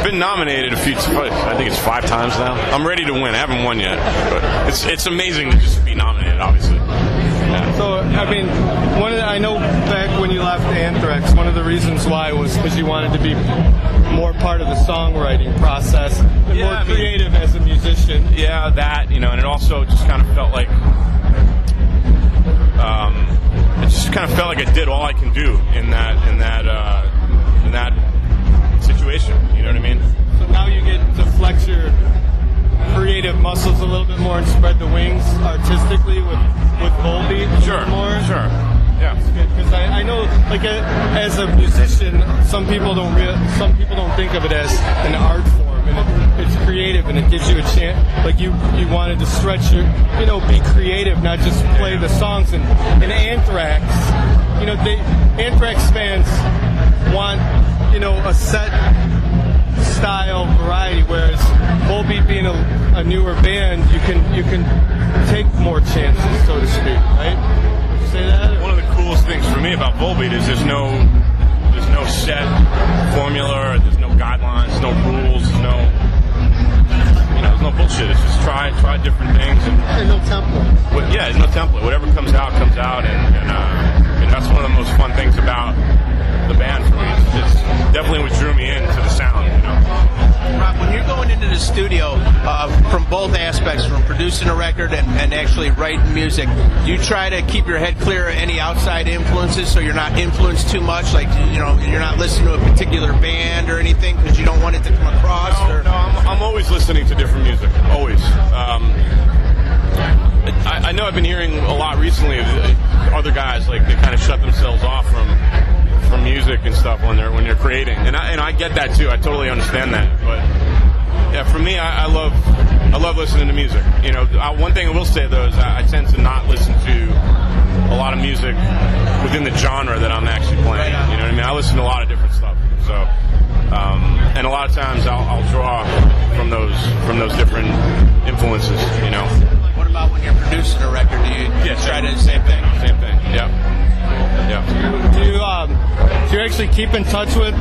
Been nominated I think it's 5 times now. I'm ready to win. I haven't won yet, but it's amazing to just be nominated, obviously. Yeah. So, I mean, I know back when you left Anthrax, one of the reasons why was because you wanted to be more part of the songwriting process and more creative as a musician. Yeah, that, you know, and it also just kind of felt like I did all I can do in that situation. You know what I mean? So now you get to flex your creative muscles a little bit more and spread the wings artistically with Volbeat. Sure. Yeah. Because I know, like, as a musician, some people don't think of it as an art form, and it's creative, and it gives you a chance. Like you wanted to stretch your, be creative, not just play the songs. And in Anthrax, Anthrax fans want, a set style variety, whereas Volbeat being a newer band, you can take more chances, so to speak, right? Would you say that? One of the coolest things for me about Volbeat is there's no set formula, there's no guidelines, there's no rules, there's no bullshit. It's just try different things and no template. There's no template. Whatever comes out, and that's one of the most fun things about the band for me. It's definitely what drew me into the sound, Rob, when you're going into the studio, from both aspects, from producing a record and actually writing music, do you try to keep your head clear of any outside influences so you're not influenced too much? Like, you're not listening to a particular band or anything because you don't want it to come across? No, I'm always listening to different music. Always. I know I've been hearing a lot recently of other guys, like, they kind of shut themselves off from music and stuff when they're creating, and I get that too. I totally understand that, but yeah, for me, I love listening to music. One thing I will say though is I tend to not listen to a lot of music within the genre that I'm actually playing. You know what I mean? I listen to a lot of different stuff. So, and a lot of times I'll draw from those different influences. What about when you're producing a record? Do you try to do the same thing? Same thing. Yeah. Do Do you actually keep in touch with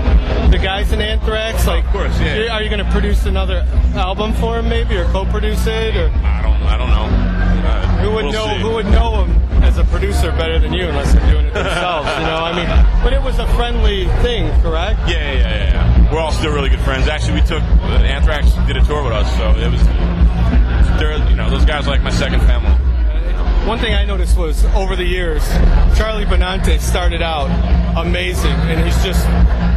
the guys in Anthrax? Like, of course, yeah. Are you going to produce another album for him, maybe, or co-produce it? Or I don't know. Who would know him as a producer better than you, unless they're doing it themselves? You know, I mean, but it was a friendly thing, correct? Yeah. We're all still really good friends. Actually, we took Anthrax did a tour with us, so it was. Those guys are like my second family. One thing I noticed was over the years, Charlie Benante started out amazing, and he's just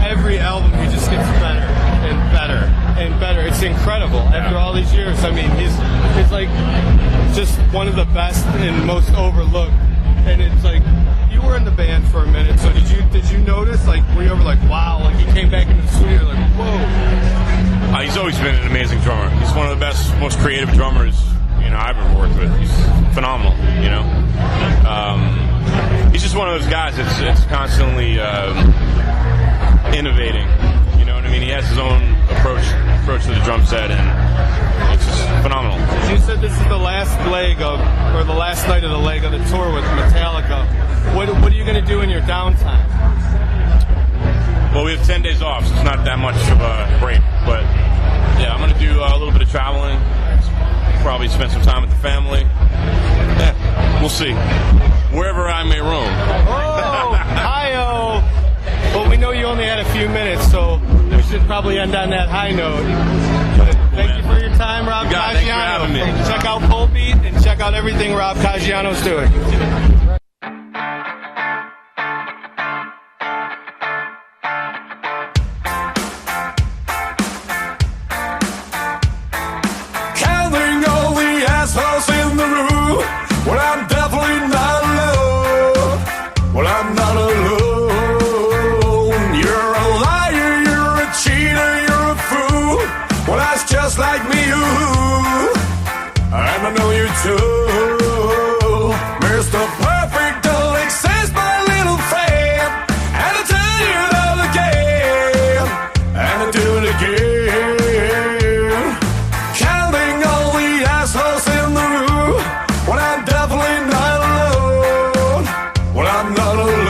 every album he just gets better and better and better. It's incredible. After all these years, I mean, he's like just one of the best and most overlooked. And it's like you were in the band for a minute, so did you notice, like, were you ever like, wow, like he came back into the studio like, whoa? He's always been an amazing drummer. He's one of the best, most creative drummers I've ever worked with. He's phenomenal. He's just one of those guys that's constantly innovating. You know what I mean? He has his own approach to the drum set, and it's just phenomenal. You said this is the last night of the leg of the tour with Metallica. What are you going to do in your downtime? Well, we have 10 days off, so it's not that much of a break. But yeah, I'm going to do a little bit of traveling. Probably spend some time with the family. Yeah, we'll see. Wherever I may roam. Oh, hi-oh. Well, we know you only had a few minutes, so we should probably end on that high note. But thank you for your time, Rob Caggiano. Thanks for having me. Check out Volbeat and check out everything Rob Caggiano's doing. Well, I'm definitely not alone. Well, I'm not alone. You're a liar, you're a cheater, you're a fool. Well, that's just like me, ooh. And I know you too. Mr. Perfect don't exist, my little friend. And I tell you that again. And I do it again. Counting all the assholes in the room. Well, I'm definitely not alone. Well, I'm not alone.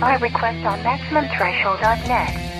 Our request on MaximumThreshold.net.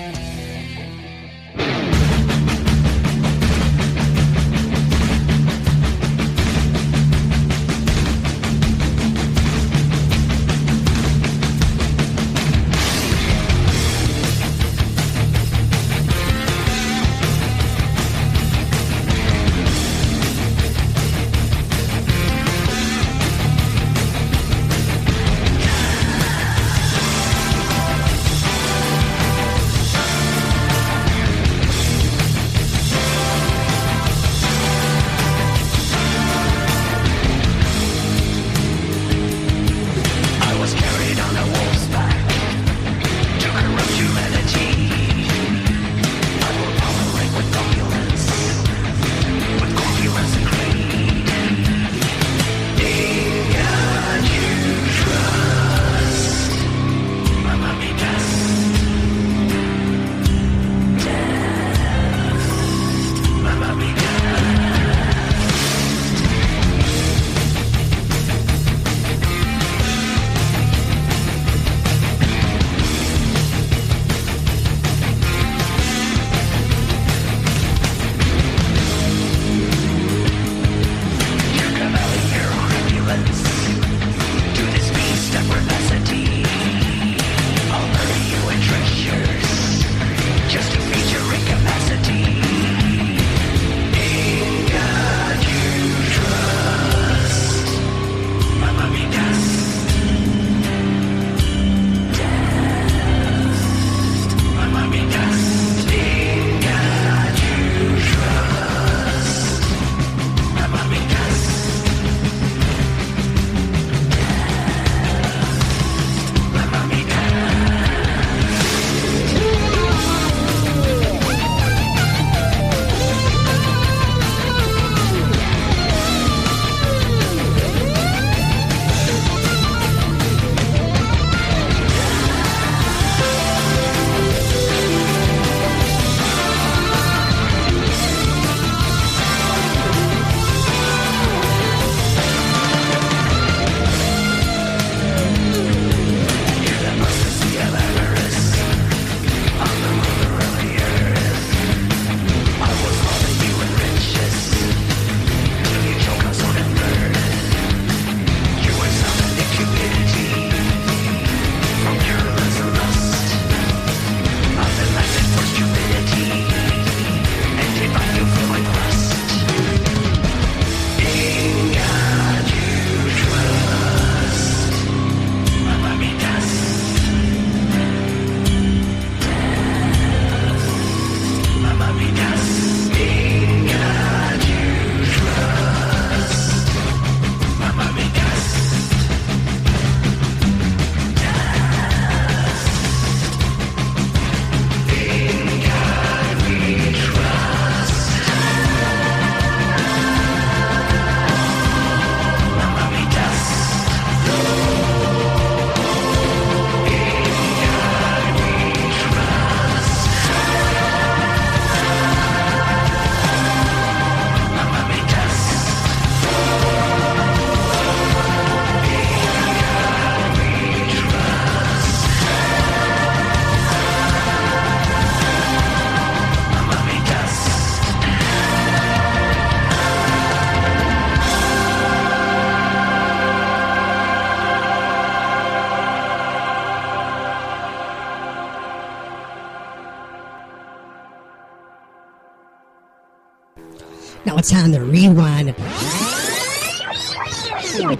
Now it's time to rewind.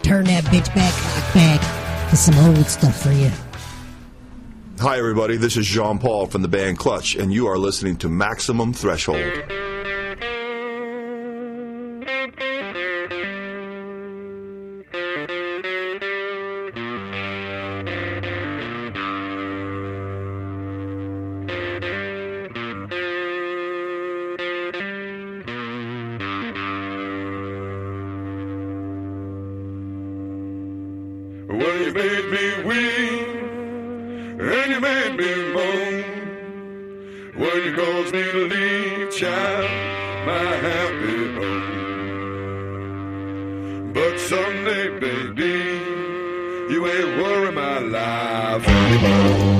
Turn that bitch back to some old stuff for you. Hi, everybody. This is Jean Paul from the band Clutch, and you are listening to Maximum Threshold. Well, you made me weep, and you made me moan. When you caused me to leave, child, my happy home. But someday, baby, You ain't worrying my life anymore.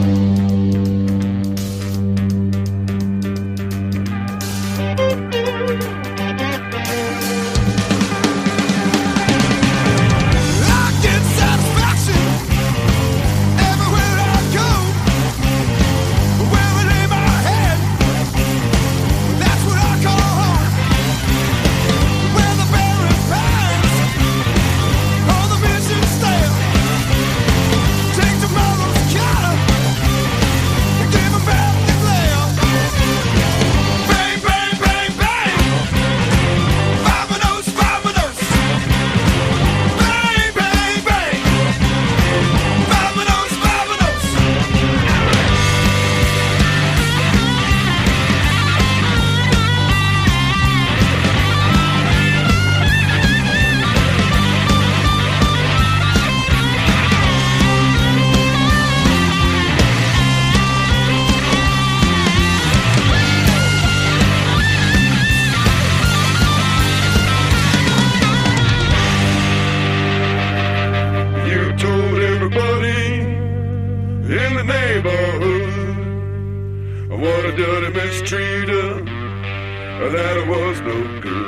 That it was no good.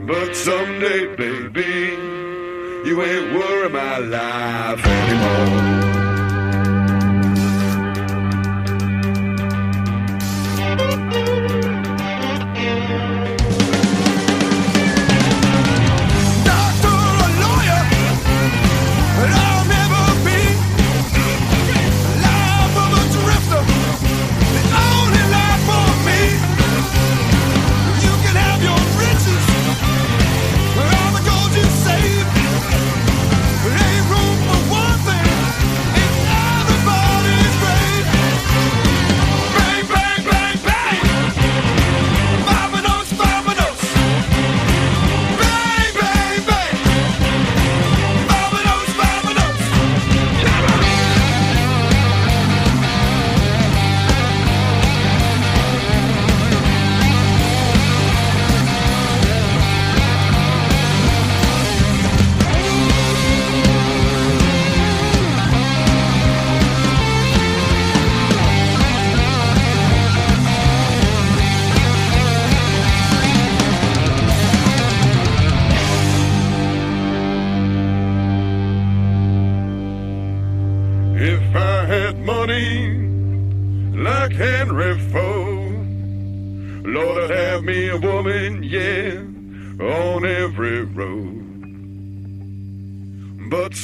But someday, baby, you ain't worrying my life anymore.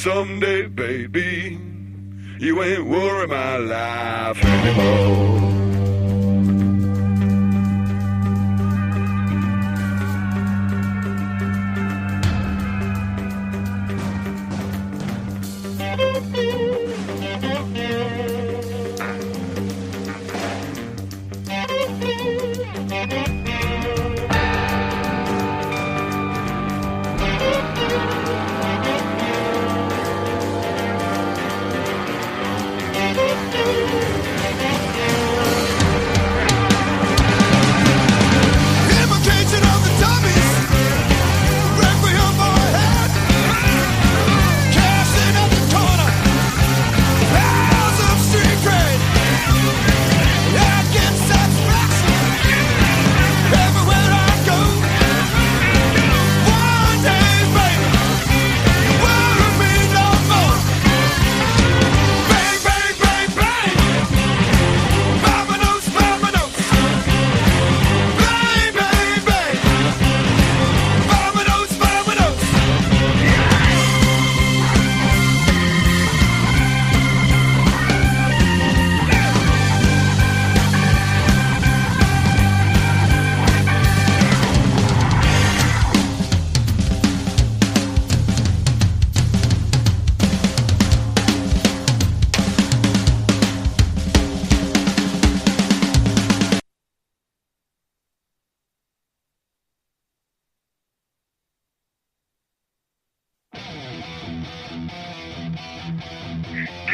Someday, baby, you ain't worrying my life anymore.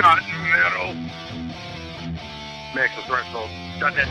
Cotton metal. Maximum threshold. .net.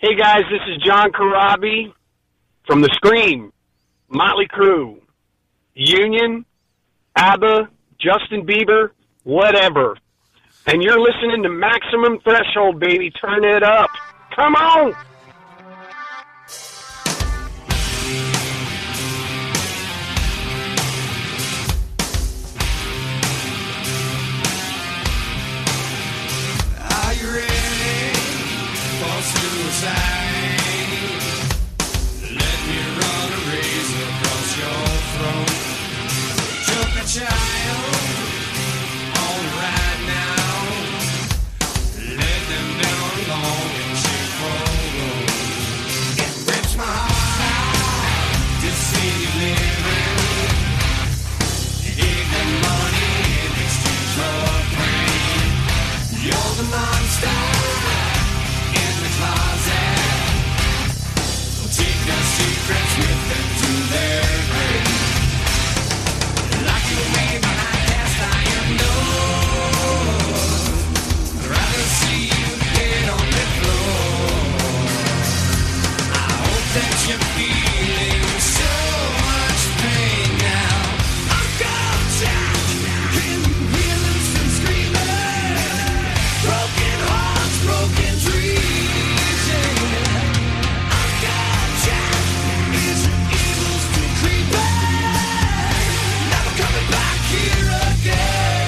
Hey guys, this is John Karabi from The Scream, Motley Crue, Union, ABBA, Justin Bieber, whatever. And you're listening to Maximum Threshold, baby. Turn it up. Come on! Are you ready for suicide? Let me run a razor across your throat. Choke a child on the ride now. Let them down long and shake for road. It rips my heart out to see you living. You gave them money in exchange for pain. You're the monster in the closet. Take their secrets with them to their grave. Lock you away behind cast iron doors. I'd rather see you dead on the floor. I hope that you're feeling so much pain now. I'm contact in feelings and screaming. Broken hearts, broken dreams. I'm contact is evil still creeping. Never coming back here again.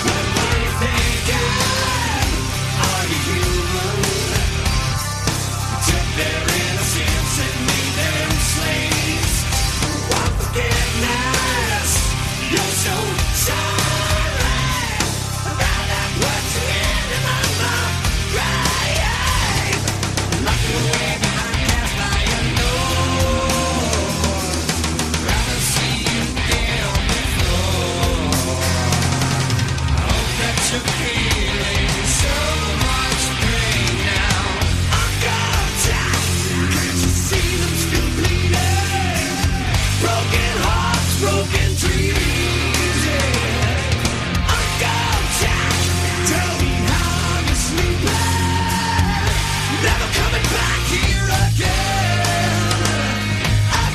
What are you thinking? Are you human? Took their innocence and made them slaves. Why forgiveness? You're so sorry. About that word to end in my mouth. Right. Lock you away behind cast iron doors. Rather see you dead on the floor. I hope that you're feeling so much pain now. I'm contact. Can't you see them still bleeding? Broken hearts, broken dreams. Yeah. I'm contact. Tell me how you're sleeping. Never coming back here again. I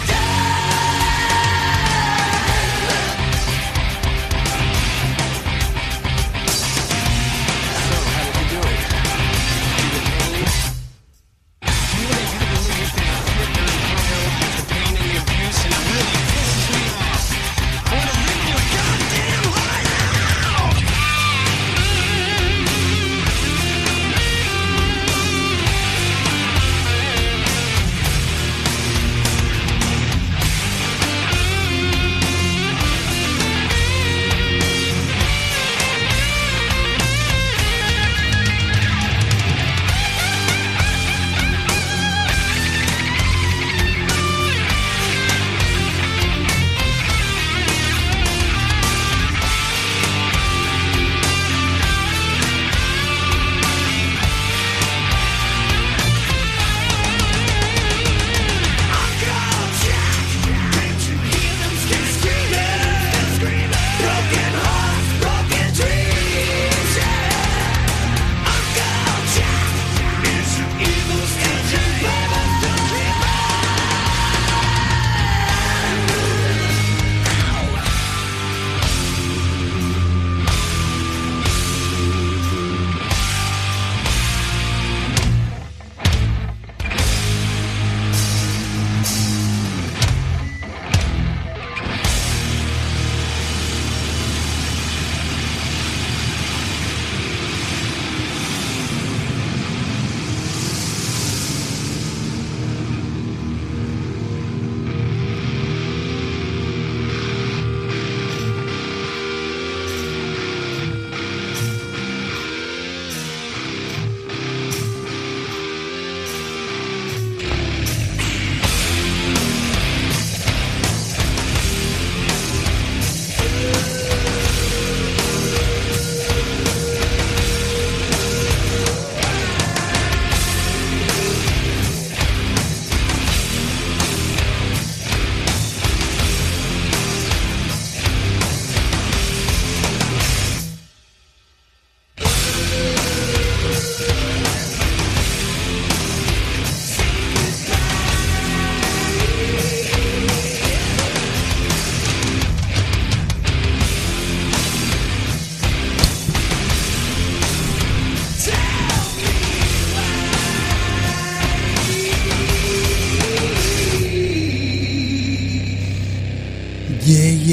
There's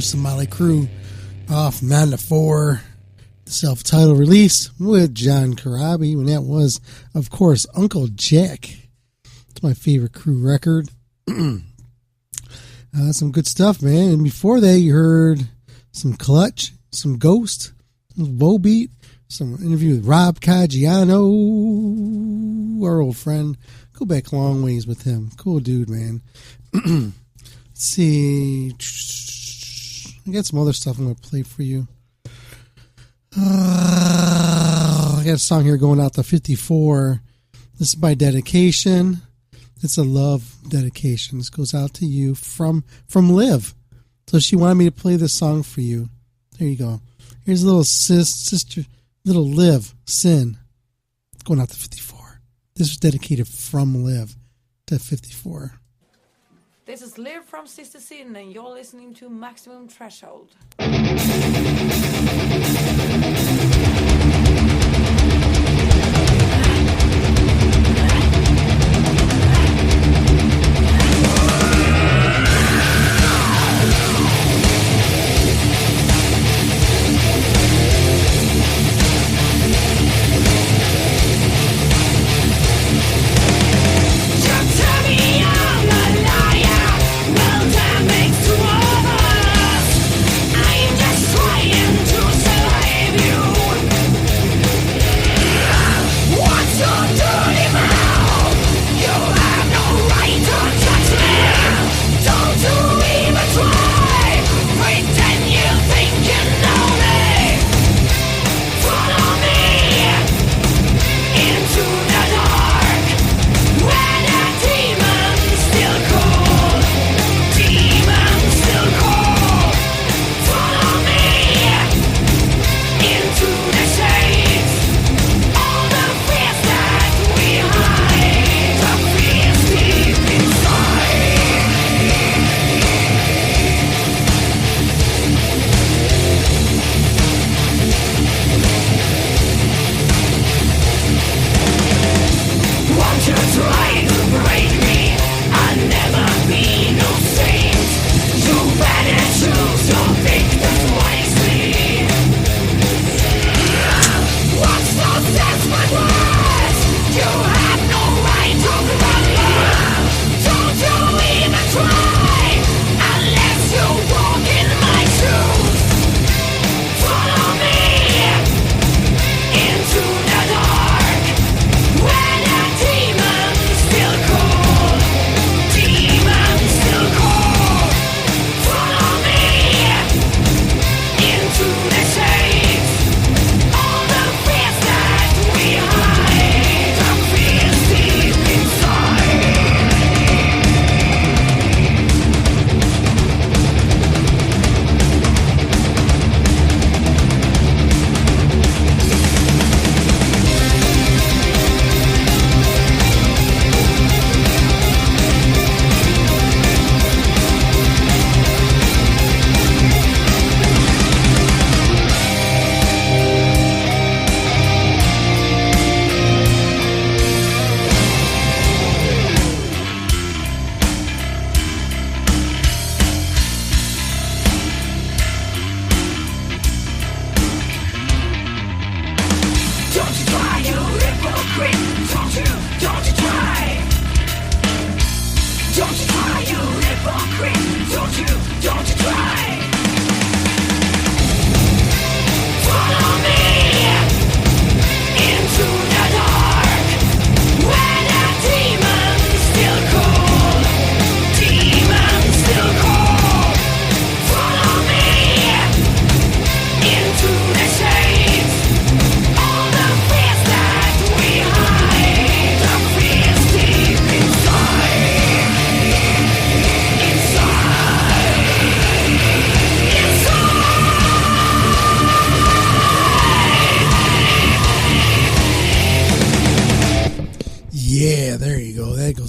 some Motley Crue off 9 to 4, the self-titled release with John Corabi, and that was, of course, Uncle Jack. It's my favorite Crue record. Some good stuff, man. And before that, you heard some Clutch, some Ghost, some Volbeat, some interview with Rob Caggiano, our old friend. Go back a long ways with him. Cool dude, man. Let's see. I got some other stuff I'm going to play for you. I got a song here going out to 54. This is by dedication. It's a love dedication. This goes out to you from Liv. So she wanted me to play this song for you. There you go. Here's a little sister, little Liv, Sin. Going out to 54. This was dedicated from Liv to 54. This is Liv from Sister Sin, and you're listening to Maximum Threshold.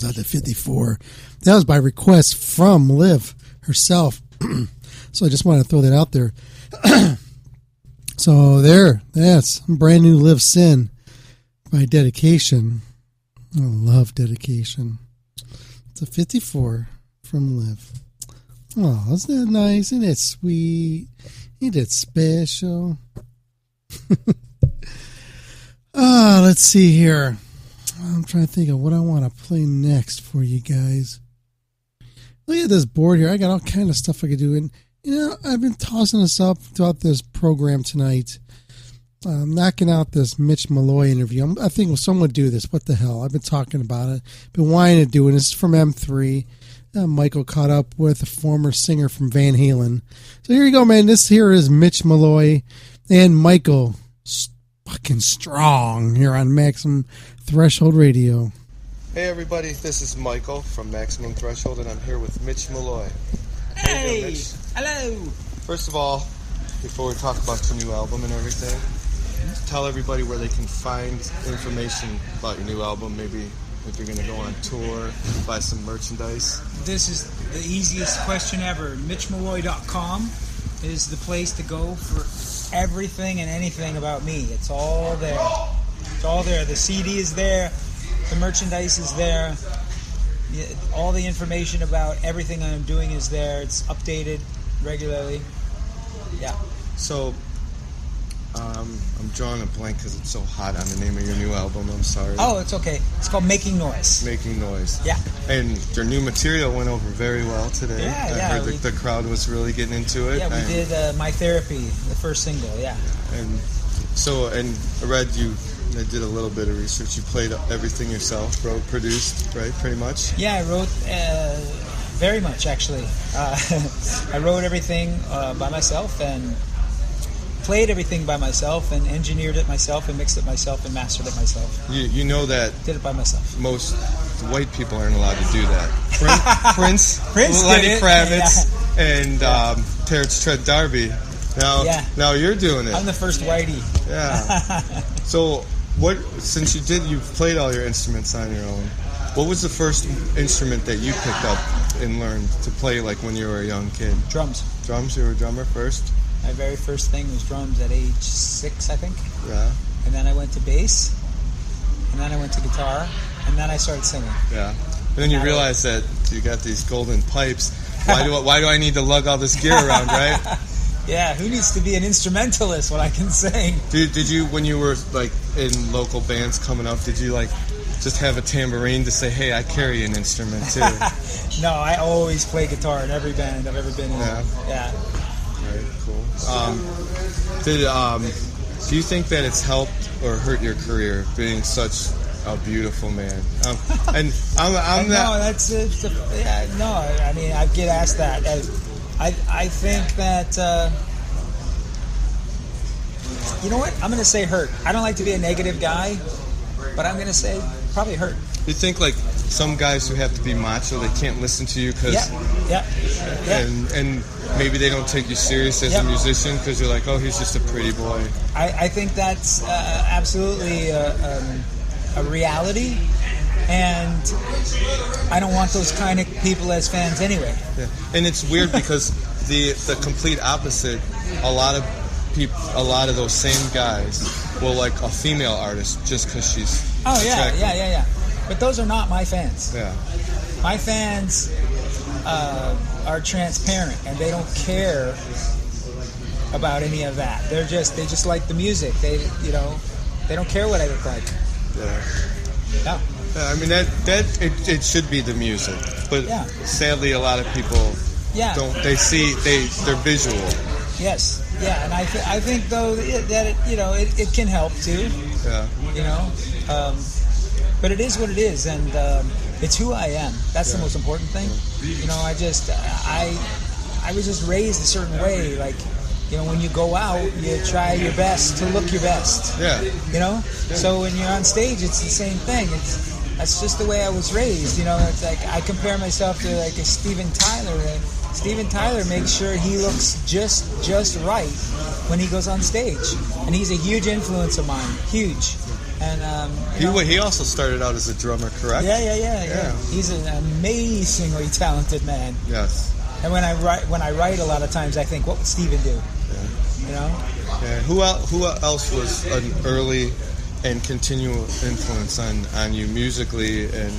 goes out to 54. That was by request from Liv herself. So I just wanted to throw that out there. So that's brand new Liv Sin by dedication. I love dedication. It's a 54. from Liv. Oh, isn't that nice? Isn't it sweet? Ain't it special? Let's see here. I'm trying to think of what I want to play next for you guys. Look at this board here. I got all kind of stuff I could do. And, I've been tossing this up throughout this program tonight. Knocking out this Mitch Malloy interview. I think someone would do this. What the hell? I've been talking about it. Been wanting to do it. This is from M3. Michael caught up with a former singer from Van Halen. So here you go, man. This here is Mitch Malloy and Michael fucking strong here on Maximum Threshold Radio. Hey everybody, this is Michael from Maximum Threshold, and I'm here with Mitch Malloy. How you doing, Mitch? Hello. First of all, before we talk about your new album and everything, tell everybody where they can find information about your new album, maybe if you're going to go on tour, buy some merchandise. This is the easiest question ever. MitchMalloy.com is the place to go for everything and anything about me. It's all there. It's all there. The CD is there. The merchandise is there. All the information about everything I'm doing is there. It's updated regularly. Yeah. So, I'm drawing a blank because it's so hot on the name of your new album. I'm sorry. Oh, it's okay. It's called Making Noise. Making Noise. Yeah. And your new material went over very well today. Yeah, I heard the crowd was really getting into it. Yeah, we did My Therapy, the first single, yeah. And so, and I read I did a little bit of research. You played everything yourself, wrote, produced, right, pretty much? Yeah, I wrote very much, actually. I wrote everything by myself and played everything by myself and engineered it myself and mixed it myself and mastered it myself. You know that... Did it by myself. Most white people aren't allowed to do that. Prince Lenny Kravitz, and Terrence Trent D'Arby. Now you're doing it. I'm the first whitey. Yeah. So, since you've played all your instruments on your own, what was the first instrument that you picked up and learned to play, like when you were a young kid? Drums. Drums? You were a drummer first? My very first thing was drums at age 6, I think. Yeah. And then I went to bass, and then I went to guitar, and then I started singing. Yeah. And then you realize that you got these golden pipes. Why do I need to lug all this gear around, right? Yeah, who needs to be an instrumentalist when I can sing? Did you, when you were like in local bands coming up, did you like just have a tambourine to say, hey, I carry an instrument too? No, I always play guitar in every band I've ever been in. Yeah. Very cool. Do you think that it's helped or hurt your career being such a beautiful man? And I'm no, not. That's it. No, I mean I get asked that. I think that you know what? I'm going to say hurt. I don't like to be a negative guy, but I'm going to say probably hurt. You think like some guys who have to be macho, they can't listen to you because and maybe they don't take you serious as a musician because you're like, oh, he's just a pretty boy. I think that's absolutely a reality, and I don't want those kind of people as fans anyway. Yeah. And it's weird because the complete opposite. A lot of those same guys will like a female artist just because she's attractive. Yeah. But those are not my fans. Yeah. My fans are transparent and they don't care about any of that. They just like the music. They don't care what I look like. Yeah. No. I mean it should be the music, but sadly a lot of people don't. They're visual. Yes. Yeah, and I think though that it can help too. Yeah. But it is what it is, and it's who I am. That's the most important thing. I was just raised a certain way. Like, when you go out, you try your best to look your best. Yeah. So when you're on stage, it's the same thing. That's just the way I was raised. It's like I compare myself to like a Steven Tyler. Steven Tyler makes sure he looks just right when he goes on stage, and he's a huge influence of mine. Huge. And he also started out as a drummer, correct? Yeah. He's an amazingly talented man. Yes. And when I write a lot of times, I think, what would Steven do? Yeah. Yeah. Who else was an early and continual influence on you musically? And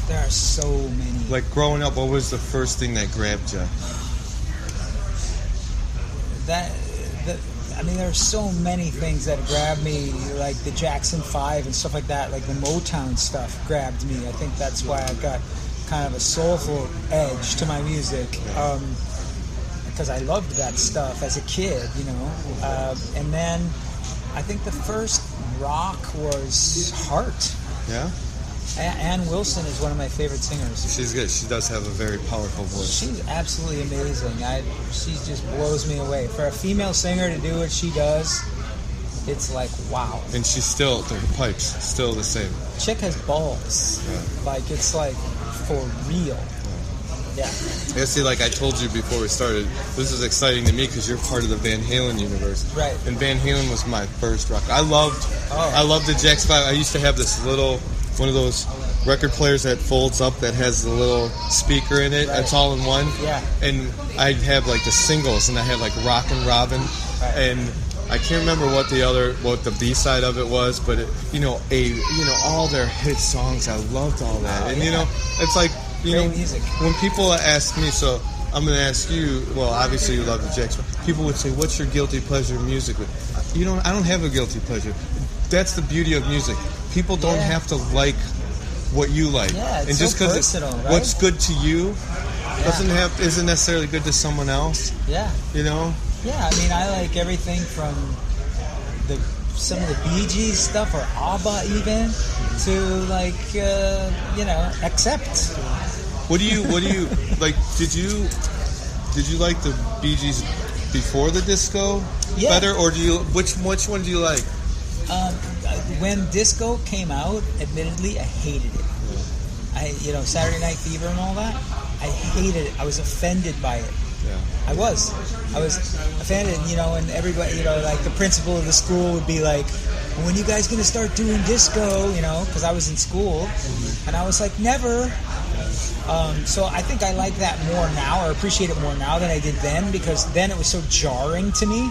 there are so many. like growing up, what was the first thing that grabbed you? I mean, there are so many things that grabbed me, like the Jackson 5 and stuff like that, like the Motown stuff grabbed me. I think that's why I've got kind of a soulful edge to my music, because I loved that stuff as a kid, you know. And then I think the first rock was Heart. Yeah? Ann Wilson is one of my favorite singers. She's good. She does have a very powerful voice. She's absolutely amazing. She just blows me away. For a female singer to do what she does, it's like, wow. And she's still, the pipes, still the same. Chick has balls. Yeah. Like, it's like for real. Yeah. Yeah, see, like I told you before we started, this is exciting to me because you're part of the Van Halen universe. Right. And Van Halen was my first rock. I loved the Jack's 5. I used to have this little, one of those record players that folds up that has the little speaker in it. Right. It's all in one. Yeah. And I'd have like the singles, and I had like Rockin' Robin, and I can't remember what the B-side of it was, but all their hit songs. I loved all that, and it's like music. When people ask me, so I'm going to ask you. Well, obviously you love the Jacks. People would say, "What's your guilty pleasure music?" I don't have a guilty pleasure. That's the beauty of music. People don't have to like what you like, yeah, it's and just so personal, right? What's good to you isn't necessarily good to someone else. Yeah. You know. Yeah, I mean, I like everything from some of the Bee Gees stuff, or ABBA even, to like Accept. What do you like? Did you like the Bee Gees before the disco better, or which one do you like? When disco came out, admittedly, I hated it. Saturday Night Fever and all that, I hated it. I was offended by it. Yeah. I was offended, and everybody, like the principal of the school would be like, "When you guys gonna start doing disco?" Because I was in school, and I was like, "Never." So I think I like that more now, or appreciate it more now than I did then, because then it was so jarring to me,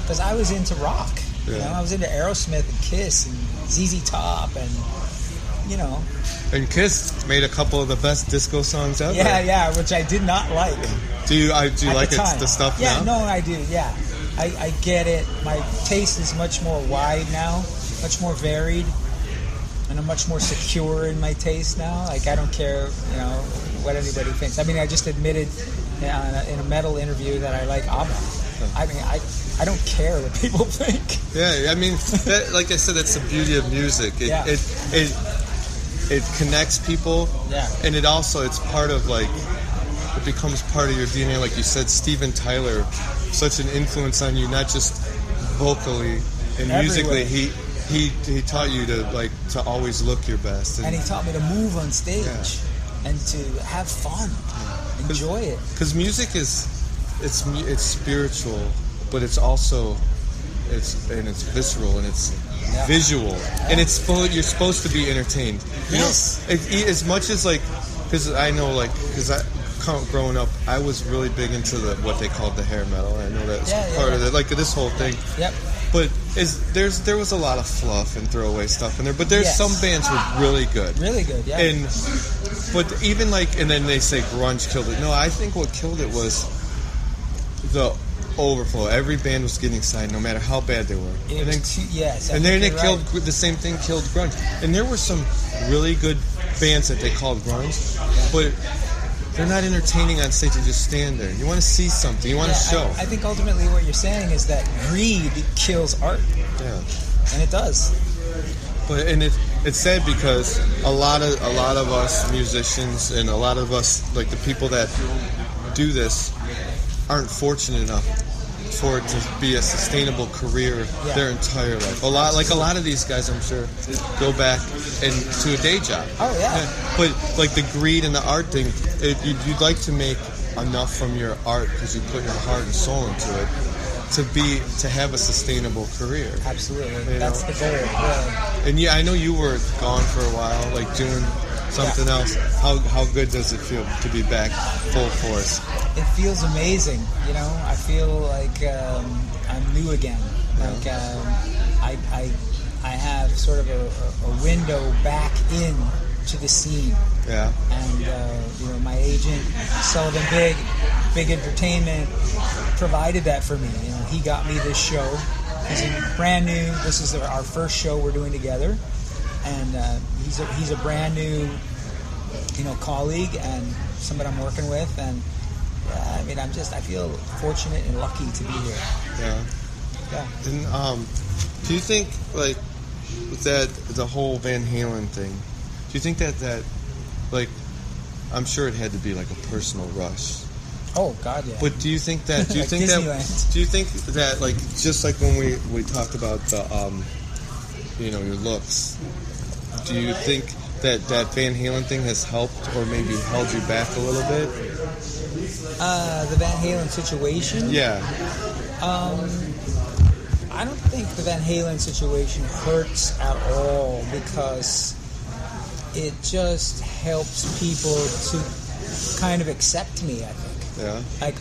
because I was into rock. I was into Aerosmith and Kiss and ZZ Top, and And Kiss made a couple of the best disco songs ever. Yeah, which I did not like. Do you like the stuff now? Yeah, no, I do. Yeah, I get it. My taste is much more wide now, much more varied, and I'm much more secure in my taste now. Like, I don't care, what anybody thinks. I mean, I just admitted in a metal interview that I like ABBA. I mean, I don't care what people think. Yeah, I mean, like I said, that's the beauty of music. It connects people, and it's part of it becomes part of your DNA. Like you said, Steven Tyler, such an influence on you, not just vocally and musically. He taught you to always look your best, and he taught me to move on stage and to have fun, enjoy it. Because music is it's spiritual, but it's also it's visceral, and it's visual, and you're supposed to be entertained. Yes. As much as because I know growing up, I was really big into what they called the hair metal. I know that's part of it, this whole thing. Yep. But there was a lot of fluff and throwaway stuff in there. But there's some bands were really good. Really good, yeah. But even and then they say grunge killed it. No, I think what killed it was the overflow. Every band was getting signed, no matter how bad they were. And then it killed the same thing. Killed grunge. And there were some really good bands that they called grunge, but they're not entertaining on stage to just stand there. You want to see something. You want to show. I think ultimately what you're saying is that greed kills art. Yeah. And it does. But it's sad because a lot of us musicians and a lot of us the people that do this aren't fortunate enough for it to be a sustainable career their entire life. A lot of these guys, I'm sure, go back to a day job. Oh yeah. But the greed and the art thing, you'd like to make enough from your art because you put your heart and soul into it to have a sustainable career. Absolutely, that's the goal. Yeah. And I know you were gone for a while, doing something else. How good does it feel to be back full force? It feels amazing. I feel like I'm new again. I have sort of a window back in to the scene. Yeah. And agent, Sullivan Big Entertainment, provided that for me. You know, he got me this show. He's brand new. This is our first show we're doing together, and he's a brand new, you know, colleague and somebody I'm working with, and I mean, I feel fortunate and lucky to be here. Yeah. Yeah. And do you think, like, with that, the whole Van Halen thing, do you think that like, I'm sure it had to be like a personal rush. Oh God, yeah. But do you think that? Do you Like think Disneyland. that? Do you think that, like, just like when we talked about the, you know, your looks, do you think that Van Halen thing has helped or maybe held you back a little bit? The Van Halen situation? Yeah. I don't think the Van Halen situation hurts at all because it just helps people to kind of accept me, I think. Yeah. Like,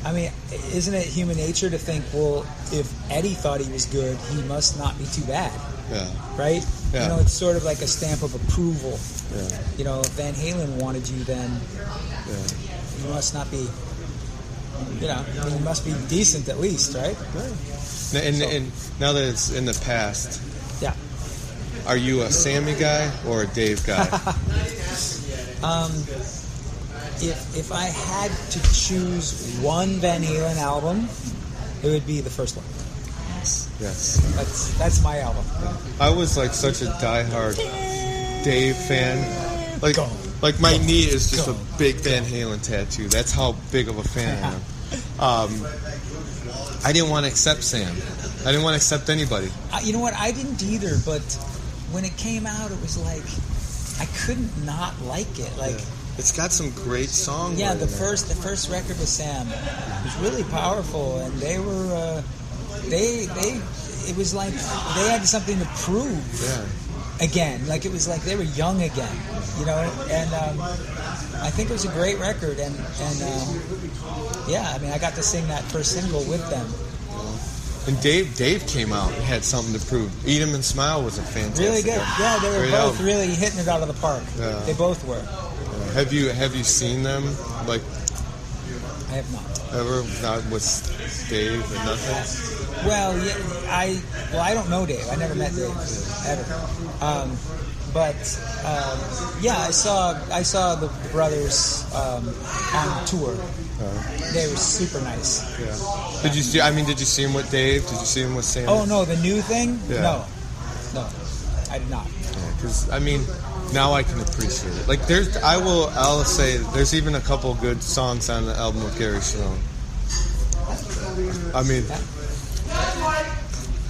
I mean, isn't it human nature to think, well, if Eddie thought he was good, he must not be too bad. Yeah. Right? Yeah. You know, it's sort of like a stamp of approval. Yeah. You know, if Van Halen wanted you, then you must not be, you know, I mean, you must be decent at least, right? And now that it's in the past, yeah, are you a Sammy guy or a Dave guy? If I had to choose one Van Halen album, it would be the first one. Yes. That's my album. I was like such a diehard Dave fan. Like my knee is just a big Van Halen tattoo. That's how big of a fan I am. I didn't want to accept Sam. I didn't want to accept anybody. You know what? I didn't either. But when it came out, it was like I couldn't not like it. Like it's got some great songs. Yeah, the first record with Sam was really powerful, and they were it was like they had something to prove. Yeah. Again, like it was like they were young again, you know, and I think it was a great record, and yeah, I mean, I got to sing that first single with them. And Dave came out and had something to prove. Eat 'Em and Smile was a fantastic Really good. album. Yeah, they were Great both album. really hitting it out of the park. Yeah. They both were. Have you seen them, like, I have not. ever? Not with Dave or nothing? Well, yeah, I don't know Dave. I never met Dave ever. But yeah, I saw the brothers on tour. They were super nice. Yeah. Did you see him with Dave? Did you see him with Sam? Oh no, the new thing? Yeah. No, I did not. Because I mean, now I can appreciate it. Like I'll say there's even a couple good songs on the album with Gary Sloan. I mean,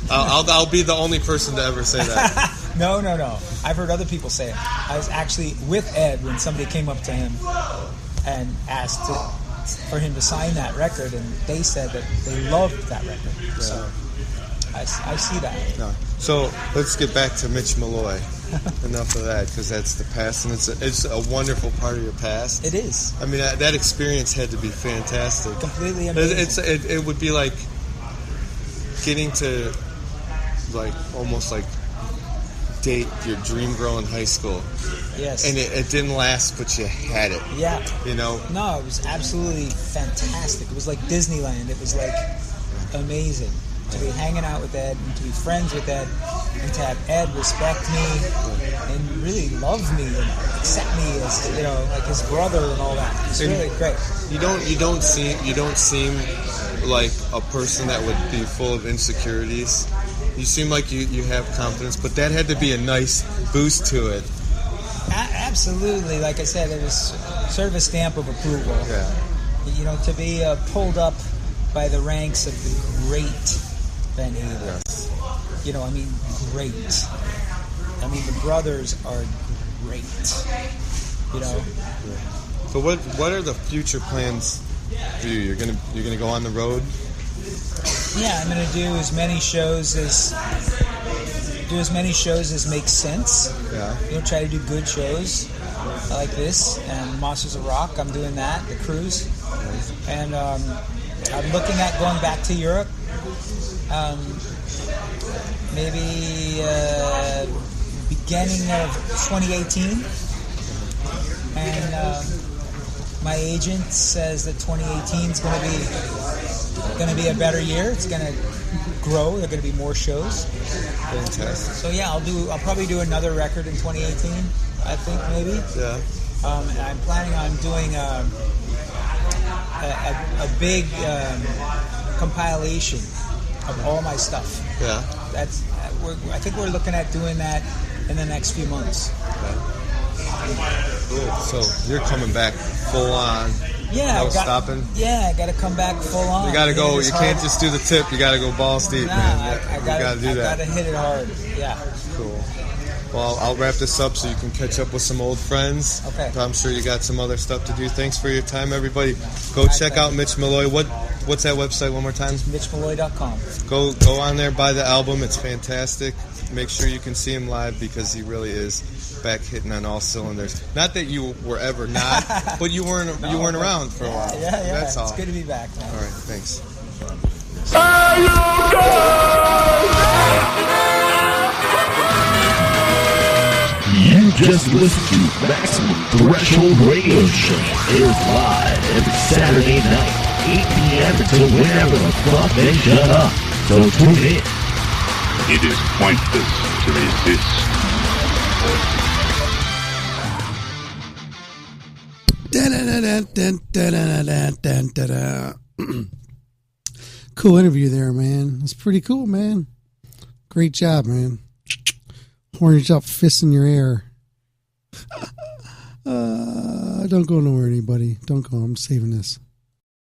I'll be the only person to ever say that. No. I've heard other people say it. I was actually with Ed when somebody came up to him and asked for him to sign that record, and they said that they loved that record. Yeah. So I see that. No. So let's get back to Mitch Malloy. Enough of that, because that's the past, and it's a wonderful part of your past. It is. I mean, that experience had to be fantastic. Completely amazing. It would be like getting to, like, almost like date your dream girl in high school. Yes. And it didn't last, but you had it. Yeah. You know? No, it was absolutely fantastic. It was like Disneyland. It was like amazing to be hanging out with Ed and to be friends with Ed and to have Ed respect me and really love me and accept me as, you know, like his brother and all that. It's really great. You don't seem like a person that would be full of insecurities. You seem like you have confidence, but that had to be a nice boost to it. Absolutely. Like I said, it was sort of a stamp of approval. Yeah. You know, to be pulled up by the ranks of the great Van Halen. Yes. You know, I mean, great. I mean, the brothers are great. You know. So what are the future plans for you? You're gonna go on the road? Yeah, I'm gonna do as many shows as makes sense. Yeah. You know, try to do good shows like this and Monsters of Rock. I'm doing that, the cruise, and I'm looking at going back to Europe. Maybe beginning of 2018, and My agent says that 2018 is going to be a better year. It's going to grow. There are going to be more shows. Fantastic. So yeah, I'll probably do another record in 2018. I think maybe. Yeah. And I'm planning on doing a big compilation of all my stuff. Yeah. I think we're looking at doing that in the next few months. Cool. So you're coming back full on. Yeah. No stopping. Yeah, I got to come back full on. You got to go. You can't just do the tip. You got to go balls deep, man. You got to do that. I got to hit it hard. Yeah. Cool. Well, I'll wrap this up so you can catch up with some old friends. Okay. I'm sure you got some other stuff to do. Thanks for your time, everybody. Go check out Mitch Malloy. What's that website one more time? MitchMalloy.com. Go on there, buy the album. It's fantastic. Make sure you can see him live because he really is back hitting on all cylinders. Not that you were ever not, but you weren't around for a while. Yeah. That's all. It's good to be back, man. All right, thanks. You just listened to Maximum Threshold Radio Show. Airs live every Saturday night, 8 p.m. until whenever the fuck they shut up. So tune in. It is pointless to resist. Cool interview there, man. It's pretty cool, man. Great job, man. Orange up, fists in your air. Don't go nowhere, anybody. Don't go. I'm saving this.